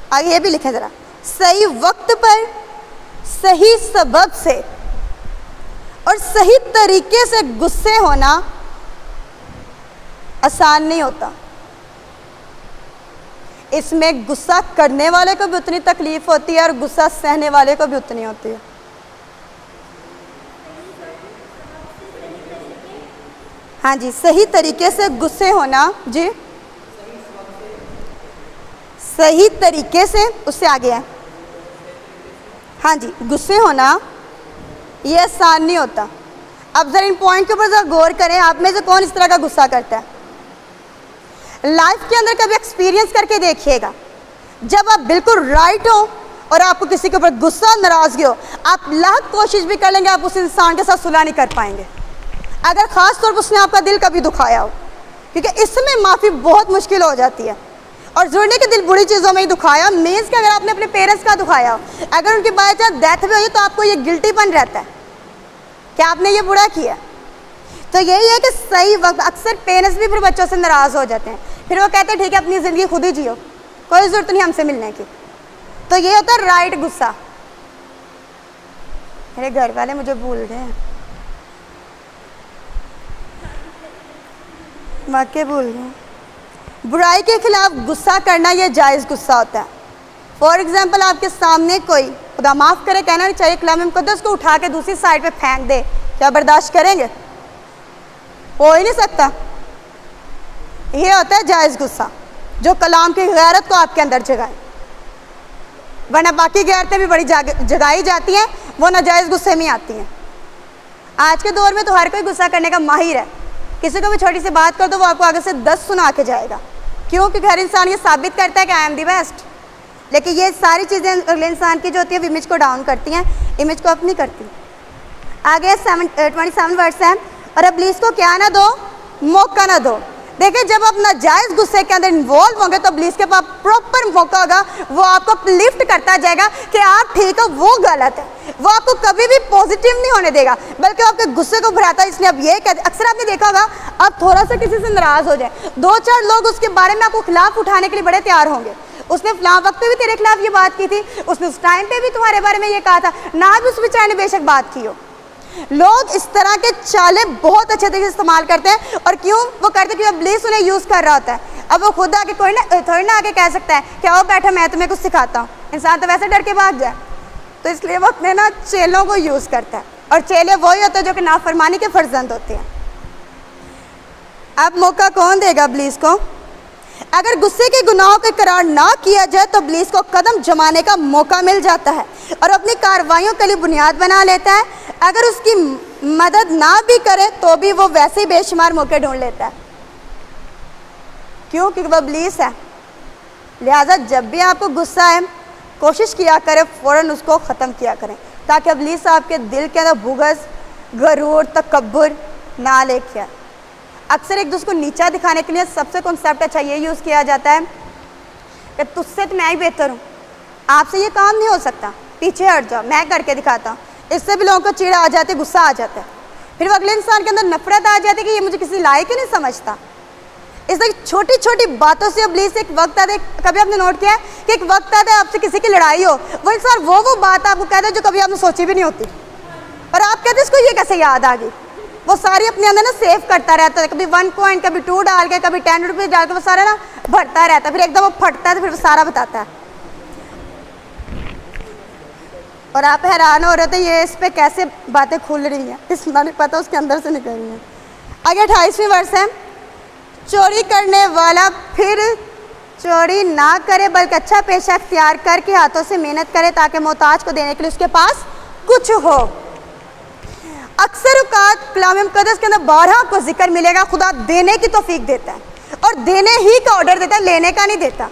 آگے یہ بھی لکھیں ذرا، صحیح وقت پر صحیح سبب سے اور صحیح طریقے سے غصے ہونا آسان نہیں ہوتا. اس میں غصہ کرنے والے کو بھی اتنی تکلیف ہوتی ہے اور غصہ سہنے والے کو بھی اتنی ہوتی ہے. ہاں جی، صحیح طریقے سے غصے ہونا، جی صحیح طریقے سے، اس سے آگے ہے، ہاں جی، غصے ہونا یہ آسان نہیں ہوتا. اب ذرا ان پوائنٹ کے اوپر ذرا غور کریں، آپ میں سے کون اس طرح کا غصہ کرتا ہے؟ لائف کے اندر کبھی ایکسپیرینس کر کے دیکھیے گا، جب آپ بالکل رائٹ ہو اور آپ کو کسی کے اوپر غصہ ناراضگی ہو، آپ لاکھ کوشش بھی کر لیں گے، آپ اس انسان کے ساتھ صلح نہیں کر پائیں گے، اگر خاص طور پر اس نے آپ کا دل کبھی دکھایا ہو، کیونکہ اس میں معافی بہت مشکل ہو جاتی ہے. اور جڑنے کے دل بری چیزوں میں ہی دکھایا، مینس کہ اگر آپ نے اپنے پیرنٹس کا دکھایا ہو، اگر ان کی بائی چانس ڈیتھ بھی ہوئی تو آپ کو یہ گلٹی پن رہتا ہے کہ آپ نے یہ برا کیا. تو یہی ہے کہ صحیح وقت، اکثر پیرنٹس بھی پھر بچوں سے ناراض ہو جاتے ہیں، پھر وہ کہتے ہیں ٹھیک ہے اپنی زندگی خود ہی جیو، کوئی ضرورت نہیں ہم سے ملنے کی. تو یہ ہوتا ہے رائٹ غصہ. میرے گھر والے مجھے بھول گئے ہیں، واقعی بھول گئے. برائی کے خلاف غصہ کرنا یہ جائز غصہ ہوتا ہے. فار ایگزامپل آپ کے سامنے کوئی، خدا معاف کرے کہنا نہیں چاہیے، کلام مقدس کو اٹھا کے دوسری سائڈ پہ پھینک دے، کیا برداشت کریں گے؟ ہو ہی نہیں سکتا. یہ ہوتا ہے جائز غصہ، جو کلام کی غیرت کو آپ کے اندر جگائے. ورنہ باقی غیرتیں بھی بڑی جگائی جاتی ہیں، وہ ناجائز غصے میں آتی ہیں. آج کے دور میں تو ہر کوئی غصہ کرنے کا ماہر ہے. کسی کو بھی چھوٹی سی بات کر دو، وہ آپ کو آگے سے 10 سنا کے جائے گا. کیوں؟ کیونکہ ہر انسان یہ ثابت کرتا ہے کہ آئی ایم دی بیسٹ. لیکن یہ ساری چیزیں اگلے انسان کی جو ہوتی ہے امیج کو ڈاؤن کرتی ہیں، امیج کو اپ نہیں کرتی. آگے 27 ورڈز ہیں، اور ابلیس کو کیا نہ دو، موقع نہ دو. دیکھیں جب آپ ناجائز غصے کے اندر انوالو ہوں گے تو ابلیس کے پاس پراپر موقع ہوگا، وہ آپ کو لفٹ کرتا جائے گا کہ آپ ٹھیک ہو، وہ غلط ہے. وہ آپ کو کبھی بھی پازیٹیو نہیں ہونے دے گا، بلکہ آپ کے غصے کو بڑھاتا ہے. اس لیے اب یہ کہتے، اکثر آپ نے دیکھا ہوگا، آپ تھوڑا سا کسی سے ناراض ہو جائیں، 2-4 لوگ اس کے بارے میں آپ کو خلاف اٹھانے کے لیے بڑے تیار ہوں گے. اس نے فلاں وقت پہ بھی تیرے خلاف یہ بات کی تھی، اس نے اس ٹائم پہ بھی تمہارے بارے میں یہ کہا تھا، نہ بھی اس بیچارے نے بے شک بات کی ہو. لوگ اس طرح کے چالیں بہت اچھے طریقے سے استعمال کرتے ہیں. اور کیوں وہ کرتے ہیں؟ کیونکہ ابلیس انہیں یوز کر رہا ہوتا ہے. اب وہ خود آگے کوئی نہ تھوڑی نہ آگے کہہ سکتا ہے کہ آؤ بیٹھو میں تمہیں کچھ سکھاتا ہوں. انسان تو ویسے ڈر کے بھاگ جائے. تو اس لیے وہ اپنے نا چیلوں کو یوز کرتا ہے، اور چیلے وہی ہوتے ہیں جو کہ نافرمانی کے فرزند ہوتے ہیں. اب موقع کون دے گا ابلیس کو؟ اگر غصے کے گناہوں کا اقرار نہ کیا جائے تو ابلیس کو قدم جمانے کا موقع مل جاتا ہے اور اپنی کارروائیوں کے لیے بنیاد بنا لیتا ہے. اگر اس کی مدد نہ بھی کرے تو بھی وہ ویسے ہی بے شمار موقع ڈھونڈ لیتا ہے. کیوں؟ کیونکہ وہ ابلیس ہے. لہٰذا جب بھی آپ کو غصہ ہے کوشش کیا کریں فوراً اس کو ختم کیا کریں تاکہ ابلیس آپ کے دل کے اندر بغض، غرور، تکبر نہ لے کے آئے۔ اکثر ایک دوسرے کو نیچا دکھانے کے لیے سب سے کنسیپٹ اچھا یہ یوز کیا جاتا ہے کہ تجھ سے تو میں ہی بہتر ہوں، آپ سے یہ کام نہیں ہو سکتا، پیچھے ہٹ جاؤ، میں کر کے دکھاتا ہوں۔ اس سے بھی لوگوں کو چڑ آ جاتی ہے، غصہ آ جاتا ہے، پھر وہ اگلے انسان کے اندر نفرت آ جاتی ہے کہ یہ مجھے کسی لائق ہی نہیں سمجھتا۔ اس طرح چھوٹی چھوٹی باتوں سے ابلیس ایک وقت آتا ہے، کبھی آپ نے نوٹ کیا ہے کہ ایک وقت آتا ہے آپ سے کسی کی لڑائی ہو، وہ انسان وہ بات آپ کو کہتا ہے جو کبھی آپ نے سوچی بھی نہیں ہوتی، اور آپ کہتے ہیں اس کو یہ کیسے یاد آ گئی۔ وہ ساری اپنے اندر نا سیو کرتا رہتا ہے، کبھی 1 کوائن، کبھی 2 ڈال کے، کبھی 10 روپیز ڈال کے، وہ سارا نا بھرتا رہتا ہے، پھر ایک دم وہ پھٹتا ہے تو پھر وہ سارا بتاتا ہے، اور آپ حیران ہو رہے تھے یہ اس پہ کیسے باتیں کھل رہی ہیں، اس میں نہیں پتہ اس کے اندر سے نکل رہی ہیں۔ آگے 28ویں ورس ہے، چوری کرنے والا پھر چوری نہ کرے بلکہ اچھا پیشہ اختیار کر کے ہاتھوں سے محنت کرے تاکہ محتاج کو دینے کے لیے اس کے پاس کچھ ہو۔ اکثر اوقات کلام مقدس کے اندر 12 کو ذکر ملے گا خدا دینے کی توفیق دیتا ہے اور دینے ہی کا آرڈر دیتا ہے، لینے کا نہیں دیتا۔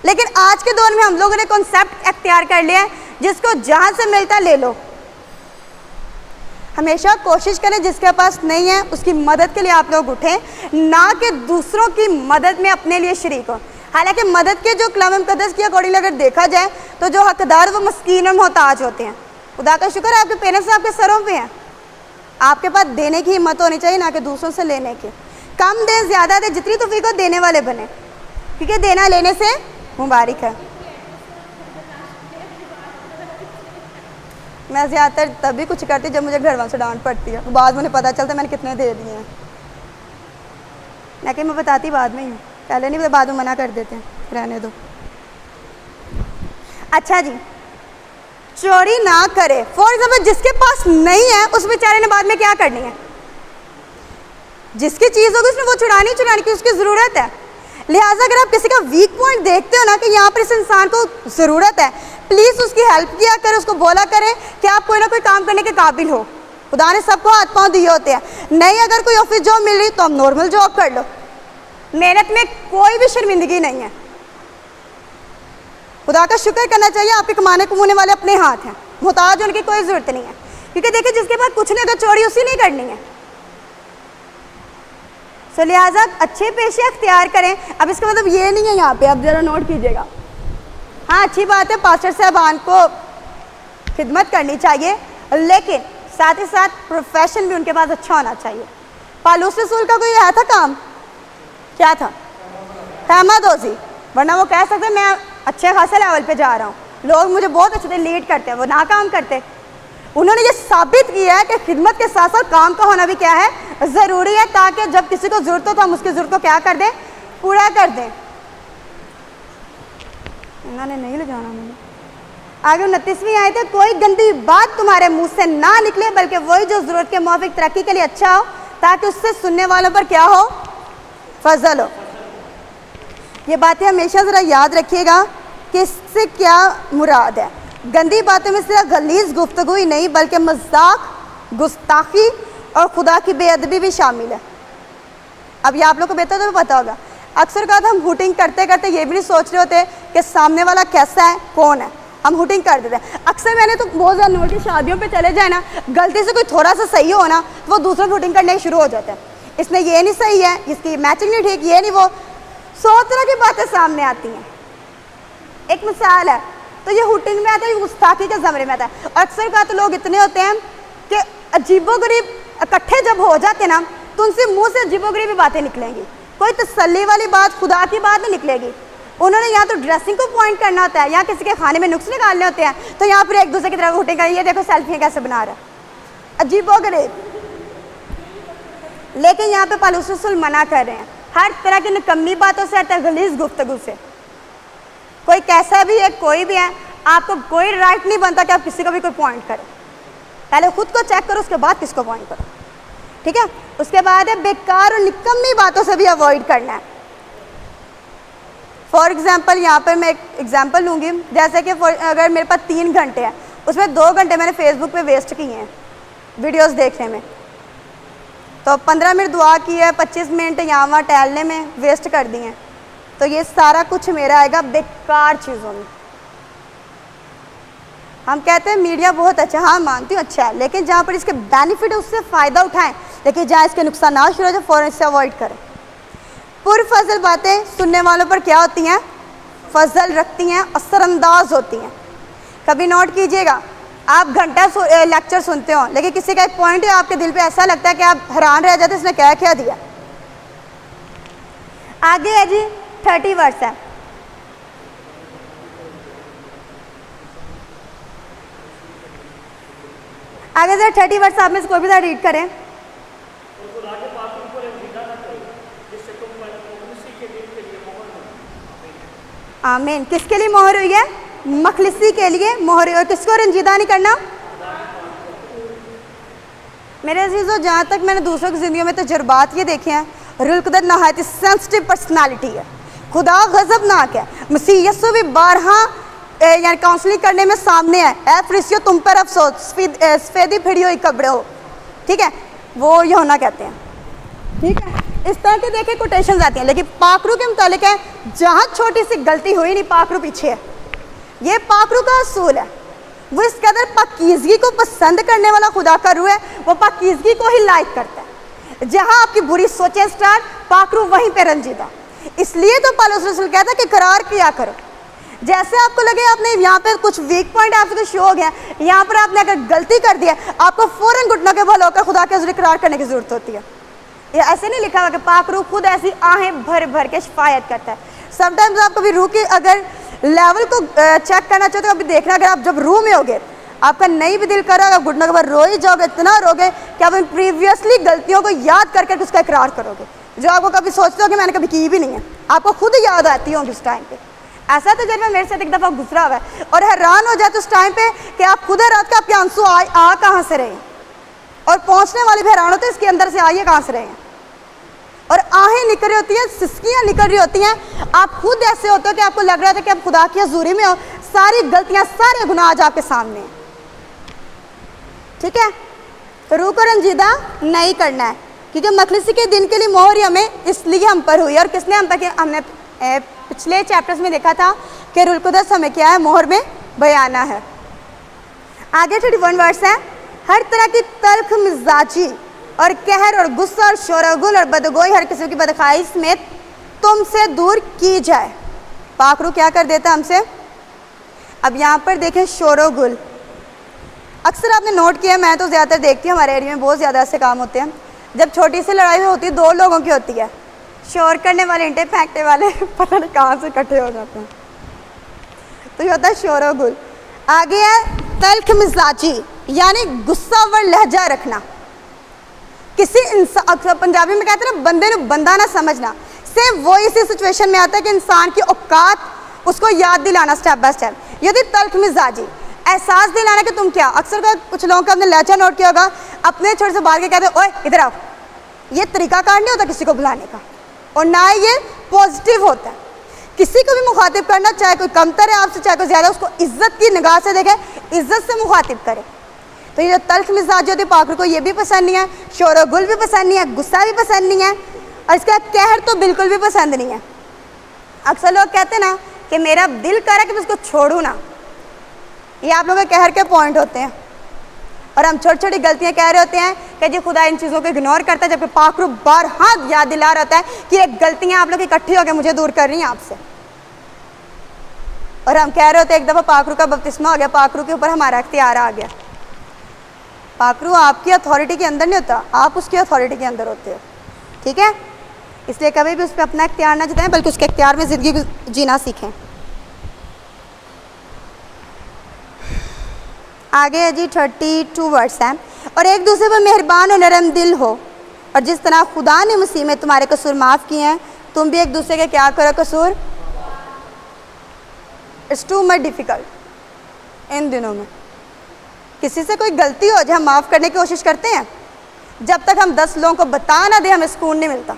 لیکن آج کے دور میں ہم لوگوں نے کنسیپٹ اختیار کر لیا ہے جس کو جہاں سے ملتا ہے لے لو۔ ہمیشہ کوشش کریں جس کے پاس نہیں ہے اس کی مدد کے لیے آپ لوگ اٹھیں، نہ کہ دوسروں کی مدد میں اپنے لیے شریک ہو۔ حالانکہ مدد کے جو کلام مقدس کی اکارڈنگ اگر دیکھا جائے تو جو حقدار وہ مسکین اور محتاج ہوتے ہیں۔ خدا کا شکر ہے آپ کے پیرنٹس آپ کے سروں پہ ہیں، آپ کے پاس دینے کی ہمت ہونی چاہیے نہ کہ دوسروں سے لینے کی۔ کم دیں زیادہ دیں، جتنی توفیق ہو دینے والے بنے، کیونکہ دینا لینے سے مبارک ہے۔ میں زیادہ تر تبھی کچھ کرتی جب مجھے گھر والوں سے ڈانٹ پڑتی ہے، بعد مجھے پتہ چلتا ہے میں نے کتنے دے دیے ہیں، لیکن میں بتاتی بعد میں ہی ہوں، پہلے نہیں، بعد میں منع کر دیتے ہیں، رہنے دو۔ اچھا جی، چوری نہ کرے، فار ایگزامپل جس کے پاس نہیں ہے اس بیچارے نے بعد میں کیا کرنی ہے، جس کی چیز ہوگی اس نے وہ چرانی کی اس کی ضرورت ہے۔ لہٰذا اگر آپ کسی کا ویک پوائنٹ دیکھتے ہو نا کہ یہاں پر اس انسان کو ضرورت ہے، پلیز اس کی ہیلپ کیا کرے، اس کو بولا کرے کہ آپ کوئی نہ کوئی کام کرنے کے قابل ہو۔ خدا نے سب کو ہاتھ پاؤں دیے ہوتے ہیں، نہیں اگر کوئی آفس جاب مل رہی تو آپ نارمل جاب کر لو، محنت میں کوئی بھی شرمندگی نہیں ہے۔ خدا کا شکر کرنا چاہیے آپ کے کمانے کمانے والے اپنے ہاتھ ہیں، محتاج ہونے کی کوئی ضرورت نہیں ہے، کیونکہ دیکھیں جس کے پاس کچھ نہیں تو چوری اسی نہیں کرنی ہے۔ سو لہٰذا اچھے پیشے اختیار کریں۔ اب اس کا مطلب یہ نہیں ہے یہاں پہ، آپ ذرا نوٹ کیجیے گا، ہاں اچھی بات ہے پاسٹر صاحبان کو خدمت کرنی چاہیے، لیکن ساتھ ہی ساتھ پروفیشن بھی ان کے پاس اچھا ہونا چاہیے۔ پالوس رسول کا کوئی آیا تھا کام، کیا تھا؟ خیمہ دوزی، ورنہ وہ کہہ سکتے میں اچھے خاصے لیول پہ جا رہا ہوں، لوگ مجھے بہت اچھے سے لیڈ کرتے ہیں، وہ ناکام کرتے۔ انہوں نے یہ ثابت کیا ہے کہ خدمت کے ساتھ ساتھ کام کا ہونا بھی کیا ہے، ضروری ہے، تاکہ جب کسی کو ضرورت ہو تو ہم اس کی ضرورت کو کیا کر دیں، پورا کر دیں۔ انہوں نے نہیں لگانا مجھے۔ آگے 29ویں آیت ہے، کوئی گندی بات تمہارے منہ سے نہ نکلے بلکہ وہی جو ضرورت کے موافق ترقی کے لیے اچھا ہو، تاکہ اس سے سننے والوں پر کیا ہو، فضل ہو۔ یہ باتیں ہمیشہ ذرا یاد رکھیے گا کہ اس سے کیا مراد ہے۔ گندی باتوں میں صرف غلیظ گفتگو ہی نہیں بلکہ مذاق، گستاخی اور خدا کی بے ادبی بھی شامل ہے۔ اب یہ آپ لوگ کو بہتر تو پتہ ہوگا، اکثر اوقات ہم ہوٹنگ کرتے کرتے یہ بھی نہیں سوچ رہے ہوتے کہ سامنے والا کیسا ہے، کون ہے، ہم ہوٹنگ کر دیتے ہیں۔ اکثر میں نے تو بہت زیادہ نوٹ کی، شادیوں پہ چلے جائے نا، غلطی سے کوئی تھوڑا سا صحیح ہو نا تو وہ دوسروں کی ہوٹنگ کرنے شروع ہو جاتا ہے، اس میں یہ نہیں صحیح ہے، اس کی میچنگ نہیں ٹھیک، یہ نہیں وہ، 100 طرح کی باتیں سامنے آتی ہیں۔ ایک مثال ہے تو یہ ہوٹنگ میں آتا ہے، یہ گستاخی کے زمرے میں آتا ہے، اور اکثر اوقات لوگ اتنے ہوتے ہیں کہ عجیب و غریب اکٹھے جب ہو جاتے نا تو ان سے منہ سے عجیب و غریب باتیں نکلیں گی، کوئی تسلی والی بات، خدا کی بات نہیں نکلے گی۔ انہوں نے یہاں تو ڈریسنگ کو پوائنٹ کرنا ہوتا ہے، یہاں کسی کے کھانے میں نقص نکالنے ہوتے ہیں، تو یہاں پھر ایک دوسرے کی طرف ہوٹنگ کر، یہ دیکھو سیلفیاں کیسے بنا رہا ہے، عجیب و غریب۔ لیکن یہاں پہ پالوس رسول منع کر رہے ہیں ہر طرح کی نکمی باتوں سے، ہر طرح غلیظ گفتگو سے۔ کوئی کیسا بھی ہے، کوئی بھی ہے، آپ کو کوئی رائٹ نہیں بنتا کہ آپ کسی کو بھی کوئی پوائنٹ کریں، پہلے خود کو چیک کرو، اس کے بعد کس کو پوائنٹ کرو، ٹھیک ہے۔ اس کے بعد ہے بیکار اور نکمی باتوں سے بھی اوائڈ کرنا ہے۔ فار ایگزامپل یہاں پر میں ایک ایگزامپل لوں گی، جیسے کہ اگر میرے پاس 3 گھنٹے ہیں، اس میں 2 گھنٹے میں نے فیس بک پہ ویسٹ کیے ہیں ویڈیوز دیکھنے میں، تو 15 منٹ دعا کی ہے، 25 منٹ یہاں وہاں ٹہلنے میں ویسٹ کر دی ہیں، تو یہ سارا کچھ میرا آئے گا بیکار چیزوں میں۔ ہم کہتے ہیں میڈیا بہت اچھا، ہاں مانتی ہوں اچھا ہے، لیکن جہاں پر اس کے بینیفٹ ہے اس سے فائدہ اٹھائیں، لیکن جہاں اس کے نقصانات شروع ہو جائے فوراً سے اوائڈ کریں۔ پرفضل باتیں سننے والوں پر کیا ہوتی ہیں؟ فضل رکھتی ہیں، اثر انداز ہوتی ہیں۔ کبھی نوٹ کیجئے گا، آپ گھنٹہ لیکچر سنتے ہو لیکن کسی کا ایک پوائنٹ ہے آپ کے دل پہ ایسا لگتا ہے کہ آپ حیران رہ جاتے اس نے کیا دیا۔ آگے ہے جی 30 ورڈز ہے۔ آگے سے 30 ورڈز آپ میں سے کوئی بھی ریڈ کریں۔ آمین۔ کس کے لیے مہر ہوئی ہے؟ مخلصی کے لیے مہر ہوئی، اور کس کو رنجیدہ نہیں کرنا؟ میرے عزیزو، جہاں تک میں نے دوسروں کی زندگیوں میں تجربات یہ دیکھے ہیں، روح القدس نہایت سینسٹیو پرسنالٹی ہے، خدا غضبناک ہے۔ مسیح یسوع بھی بارہا یعنی کاؤنسلنگ کرنے میں سامنے ہے، اے فریسیو تم پر افسوس، سفیدی پھڑی ہوئی قبریں ہو، ٹھیک ہے، وہ یوحنا کہتے ہیں، ٹھیک ہے۔ اس طرح کے دیکھیں کوٹیشنز آتی ہیں، لیکن پاک روح کے متعلق ہے جہاں چھوٹی سی غلطی ہوئی نہیں پاک روح پیچھے ہے۔ یہ پاک روح کا اصول ہے، وہ اس قدر پاکیزگی کو پسند کرنے والا خدا کا روح ہے، وہ پاکیزگی کو ہی لائق کرتا ہے۔ جہاں آپ کی بری سوچیں سٹارٹ، پاک روح وہیں پہ رنجیدہ۔ اس لیے تو پالوس رسول کہتا ہے کہ قرار کیا کرو، جیسے آپ کو لگے آپ نے یہاں پہ کچھ ویک پوائنٹ آپ سے کچھ شو ہو گیا، یہاں پر آپ نے اگر غلطی کر دیا آپ کو فوراً گھٹنوں کے بل ہو کر خدا کے حضور اقرار کرنے کی ضرورت ہوتی ہے۔ یہ ایسے نہیں لکھا ہوا کہ پاک روح خود ایسی آہیں بھر بھر کے شفایت کرتا ہے۔ سم ٹائمز آپ کبھی روح کی اگر لیول کو چیک کرنا چاہتے ہو، کبھی دیکھنا، اگر آپ جب روح میں ہوگے آپ کا نہیں بھی دل کر رہا ہے، آپ گھٹنوں کے بعد رو ہی جاؤ گے، اتنا رو گے کہ آپ ان پریویسلی غلطیوں کو یاد کر کے اس کا اقرار کرو گے، جو آپ کو کبھی سوچتے ہو کہ میں نے کبھی کی بھی نہیں ہے، آپ کو خود یاد آتی ہوں گی اس ٹائم پہ۔ ایسا تجربہ میرے ساتھ ایک دفعہ گزرا ہوا ہے، اور حیران ہو جاتے اس ٹائم پہ کہ آپ خود حیران کہ آپ کے آنسو آ کہاں سے رہے ہیں، اور پہنچنے والے بھی حیران ہوتے ہیں اس کے اندر سے آئیے کہاں سے رہے ہیں، اور آہیں نکل رہی ہوتی ہیں، سسکیاں نکل رہی ہوتی ہیں، آپ خود ایسے ہوتے ہو کہ آپ کو لگ رہا تھا کہ آپ خدا کی حضوری میں ہو، ساری غلطیاں سارے گناہ آج آپ کے سامنے ہیں، ٹھیک ہے۔ تو روح کو رنجیدہ نہیں کرنا ہے، کیونکہ مخلصی کے دن کے لیے مہر ہمیں اس لیے ہم پر ہوئی، اور کس نے ہم پر کیا؟ ہم نے پچھلے چیپٹرز میں دیکھا تھا کہ روح القدس ہمیں کیا ہے؟ مہر میں بیانہ ہے۔ آگے 31 ورڈز ہے، ہر طرح کی تلخ مزاجی اور قہر اور غصہ اور شور و گل اور بدگوئی ہر قسم کی بدخواہی سمیت تم سے دور کی جائے۔ پاک روح کیا کر دیتا ہم سے؟ اب یہاں پر دیکھیں شور و گل، اکثر آپ نے نوٹ کیا، میں تو زیادہ تر دیکھتی ہوں ہمارے ایریا میں بہت زیادہ ایسے کام ہوتے ہیں، جب چھوٹی سی لڑائی ہوتی ہے دو لوگوں کی ہوتی ہے، شور کرنے والے انٹے پھینکنے والے پتہ نہیں کہاں سے اکٹھے ہو جاتے ہیں، تو یہ ہوتا ہے شور و گل۔ آگے ہے تلخ مزاجی، یعنی غصہ ور لہجہ رکھنا، کسی انسان، پنجابی میں کہتے ہیں نا بندے نو بندہ نہ سمجھنا، سیم وہی اسی سچویشن میں آتا ہے کہ انسان کی اوقات اس کو یاد دلانا اسٹیپ بائی اسٹیپ، یہ ہوتی تلخ مزاجی، احساس دلانا کہ تم کیا۔ اکثر کچھ لوگوں کا اپنے لہجہ نوٹ کیا ہوگا، اپنے چھوٹے سے بال کے کہتے ہیں اوئے ادھر آؤ، یہ طریقہ کار نہیں ہوتا کسی کو بلانے کا، اور نہ ہی یہ پازیٹیو ہوتا ہے۔ کسی کو بھی مخاطب کرنا، چاہے کوئی کمتر ہے آپ سے چاہے کوئی زیادہ، اس کو عزت کی نگاہ سے دیکھے، عزت سے مخاطب کرے۔ تو یہ جو تلخ مزاج ہوتی ہے پاک روح کو یہ بھی پسند نہیں ہے، شور و گل بھی پسند نہیں ہے، غصہ بھی پسند نہیں ہے، اور اس کا قہر تو بالکل بھی پسند نہیں ہے۔ اکثر لوگ کہتے ہیں نا کہ میرا دل کر رہا ہے کہ میں اس کو چھوڑوں نا، یہ آپ لوگوں کے قہر کے پوائنٹ ہوتے ہیں، اور ہم چھوٹی چھوٹی غلطیاں کہہ رہے ہوتے ہیں کہ جی خدا ان چیزوں کو اگنور کرتا ہے، جبکہ پاک روح بارہا یاد دلا رہا ہوتا ہے کہ یہ غلطیاں آپ لوگ اکٹھی ہو کے مجھے دور کر رہی ہیں آپ سے، اور ہم کہہ رہے ہوتے ہیں ایک دفعہ پاک روح کا بپتسمہ ہو گیا، پاک روح کے اوپر ہمارا اختیار آ گیا۔ پاک روح آپ کی اتھارٹی کے اندر نہیں ہوتا، آپ اس کی اتھارٹی کے اندر ہوتے ہو، ٹھیک ہے۔ اس لیے کبھی بھی اس پہ اپنا اختیار نہ جتائیں، بلکہ اس کے اختیار میں زندگی جینا سیکھیں۔ آگے ہے جی 32 ورڈز ہیں، اور ایک دوسرے پر مہربان اور نرم دل ہو، اور جس طرح خدا نے مسیح میں تمہارے قصور معاف کیے ہیں تم بھی ایک دوسرے کے کیا کرو قصور۔ اٹس ٹو مچ ڈیفیکلٹ ان دنوں میں، کسی سے کوئی غلطی ہو جائے ہم معاف کرنے کی کوشش کرتے ہیں، جب تک ہم 10 لوگوں کو بتا نہ دیں ہمیں سکون نہیں ملتا۔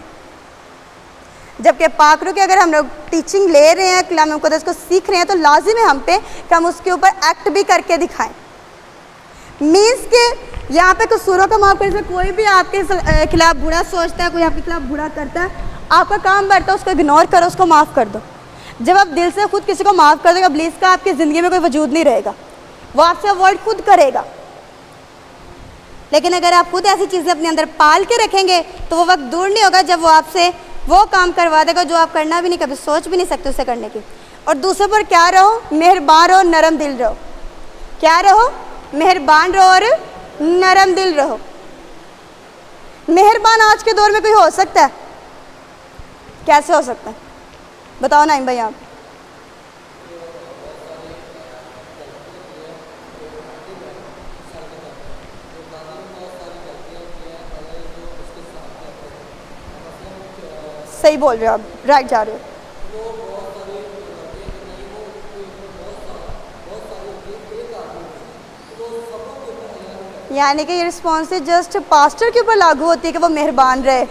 جبکہ پاک روح کی اگر ہم لوگ ٹیچنگ لے رہے ہیں، کلام مقدس کو سیکھ رہے ہیں، تو لازم ہے ہم پہ کہ ہم اس کے اوپر ایکٹ بھی کر کے دکھائیں۔ مینس کہ یہاں پہ قصوروں کا معاف کرنے سے کوئی بھی آپ کے خلاف برا سوچتا ہے، کوئی آپ کے خلاف برا کرتا ہے، آپ کا کام بڑھتا ہے اس کو اگنور کرو، اس کو معاف کر دو۔ جب آپ دل سے خود کسی کو معاف کر دو گے، ابلیس کا آپ کی زندگی میں کوئی وجود نہیں رہے گا، وہ آپ سے اوائڈ خود کرے گا. لیکن اگر آپ خود ایسی چیزیں اپنے اندر پال کے رکھیں گے تو وہ وقت دور نہیں ہوگا جب وہ آپ سے وہ کام کروا دے گا جو آپ کرنا بھی نہیں، کبھی سوچ بھی نہیں سکتے اسے کرنے کی. اور دوسرے پر کیا رہو؟ مہربان رہو، نرم دل رہو. کیا رہو؟ مہربان رہو اور نرم دل رہو. مہربان آج کے دور میں کوئی ہو سکتا ہے؟ کیسے ہو سکتا ہے؟ بتاؤ نعیم بھائی آپ. صحیح بول رہے ہو آپ، رائٹ جا رہے ہو. یعنی کہ یہ رسپانس جسٹ پاسٹر کے اوپر لاگو ہوتی ہے کہ وہ مہربان رہے.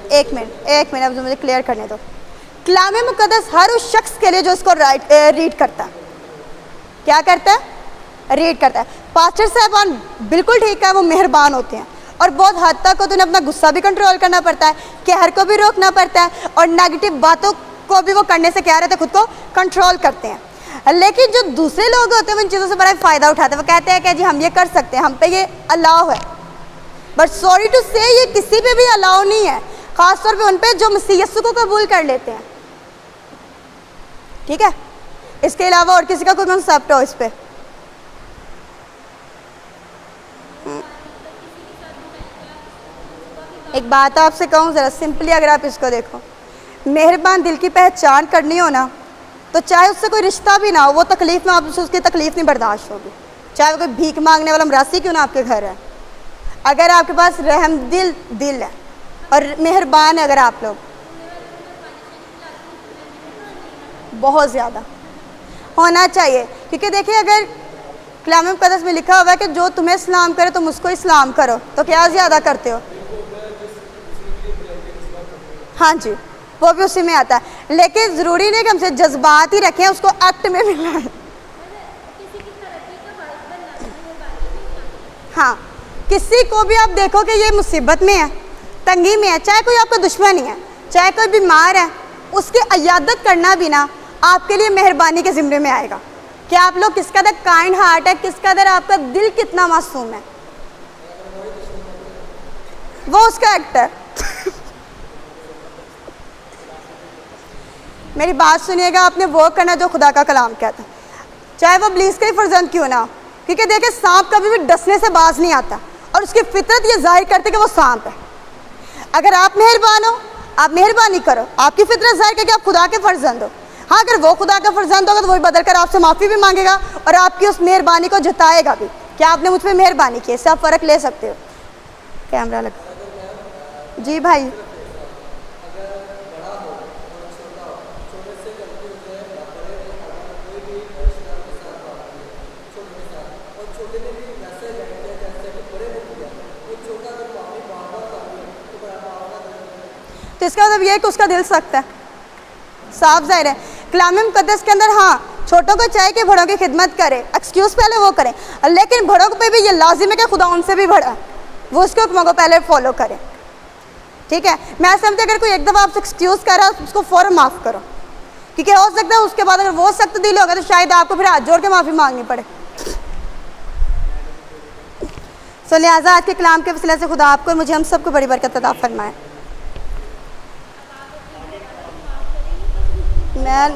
ایک منٹ اب مجھے کلیئر کرنے دو. کلام مقدس ہر اس شخص کے لیے جو اس کو ریڈ کرتا ہے. کیا کرتا ہے؟ ریڈ کرتا ہے. پاسٹر صاحبان بالکل ٹھیک ہے، وہ مہربان ہوتے ہیں اور بہت حد تک انہیں اپنا غصہ بھی کنٹرول کرنا پڑتا ہے، قہر کو بھی روکنا پڑتا ہے اور نیگیٹو باتوں کو بھی وہ کرنے سے کیا رہتے ہیں، خود کو کنٹرول کرتے ہیں. لیکن جو دوسرے لوگ ہوتے ہیں وہ ان چیزوں سے بڑا فائدہ اٹھاتے ہیں. وہ کہتے ہیں کہ جی ہم یہ کر سکتے ہیں، ہم پہ یہ الاؤ ہے. بٹ سوری ٹو سے یہ کسی پہ بھی الاؤ نہیں ہے، خاص طور پہ ان پہ جو مسیح یسوع کو قبول کر لیتے ہیں. ٹھیک ہے؟ اس کے علاوہ اور کسی کا کوئی کنسیپٹ ہو اس پہ؟ ایک بات آپ سے کہوں ذرا سمپلی، اگر آپ اس کو دیکھو، مہربان دل کی پہچان کرنی ہو نا تو چاہے اس سے کوئی رشتہ بھی نہ ہو، وہ تکلیف میں آپ سے اس کی تکلیف نہیں برداشت ہوگی. چاہے وہ کوئی بھیک مانگنے والا مراسی کیوں نہ آپ کے گھر ہے. اگر آپ کے پاس رحم دل ہے اور مہربان ہے، اگر آپ لوگ بہت زیادہ ہونا چاہیے. کیونکہ دیکھیں اگر کلام مقدس میں لکھا ہوا ہے کہ جو تمہیں اسلام کرے تم اس کو اسلام کرو، تو کیا زیادہ کرتے ہو؟ ہاں جی، وہ بھی اسی میں آتا ہے. لیکن ضروری نہیں کہ ہم سے جذبات ہی رکھیں، اس کو ایکٹ میں بھی لائیں. ہاں، کسی کو بھی آپ دیکھو کہ یہ مصیبت میں ہے، تنگی میں ہے، چاہے کوئی آپ کا دشمن ہی ہے، چاہے کوئی بیمار ہے، اس کی عیادت کرنا بھی نا آپ کے لیے مہربانی کے ذمرے میں آئے گا کہ آپ لوگ کس قدر کائنڈ ہارٹ ہے، کس قدر آپ کا دل کتنا معصوم ہے. وہ اس کا ایکٹ ہے. میری بات سنیے گا، آپ نے وہ کرنا جو خدا کا کلام کہتا ہے، چاہے وہ ابلیس کا ہی فرزند کیوں نہ ہو. کیونکہ دیکھیں سانپ کبھی بھی ڈسنے سے باز نہیں آتا اور اس کی فطرت یہ ظاہر کرتے کہ وہ سانپ ہے. اگر آپ مہربان ہو، آپ مہربانی کرو، آپ کی فطرت ظاہر کرے کہ آپ خدا کے فرزند ہو. ہاں، اگر وہ خدا کا فرزند ہوگا تو وہی بدل کر آپ سے معافی بھی مانگے گا اور آپ کی اس مہربانی کو جتائے گا بھی کہ آپ نے مجھ پہ مہربانی کی. اس سے آپ فرق لے سکتے ہو. کیمرہ لگا جی بھائی. تو اس کا مطلب یہ ہے کہ اس کا دل سخت ہے، صاف ظاہر ہے. کلام مقدس کے اندر ہاں چھوٹوں کو چاہیے کہ بڑوں کی خدمت کرے، ایکسکیوز پہلے وہ کریں، لیکن بڑوں پہ بھی یہ لازم ہے کہ خدا ان سے بھی بڑا، وہ اس کے حکموں کو پہلے فالو کریں. ٹھیک ہے؟ میں سمجھتی اگر کوئی ایک دفعہ آپ سے ایکسکیوز کر رہا ہے اس کو فوراً معاف کرو، کیونکہ ہو سکتا ہے اس کے بعد اگر وہ سخت دل ہوگا تو شاید آپ کو پھر ہاتھ جوڑ کے معافی مانگنی پڑے. سو لہٰذا آج کے کلام کے وسیلے سے خدا آپ کو اور مجھے ہم سب کو بڑی برکت عطا فرمائے. میں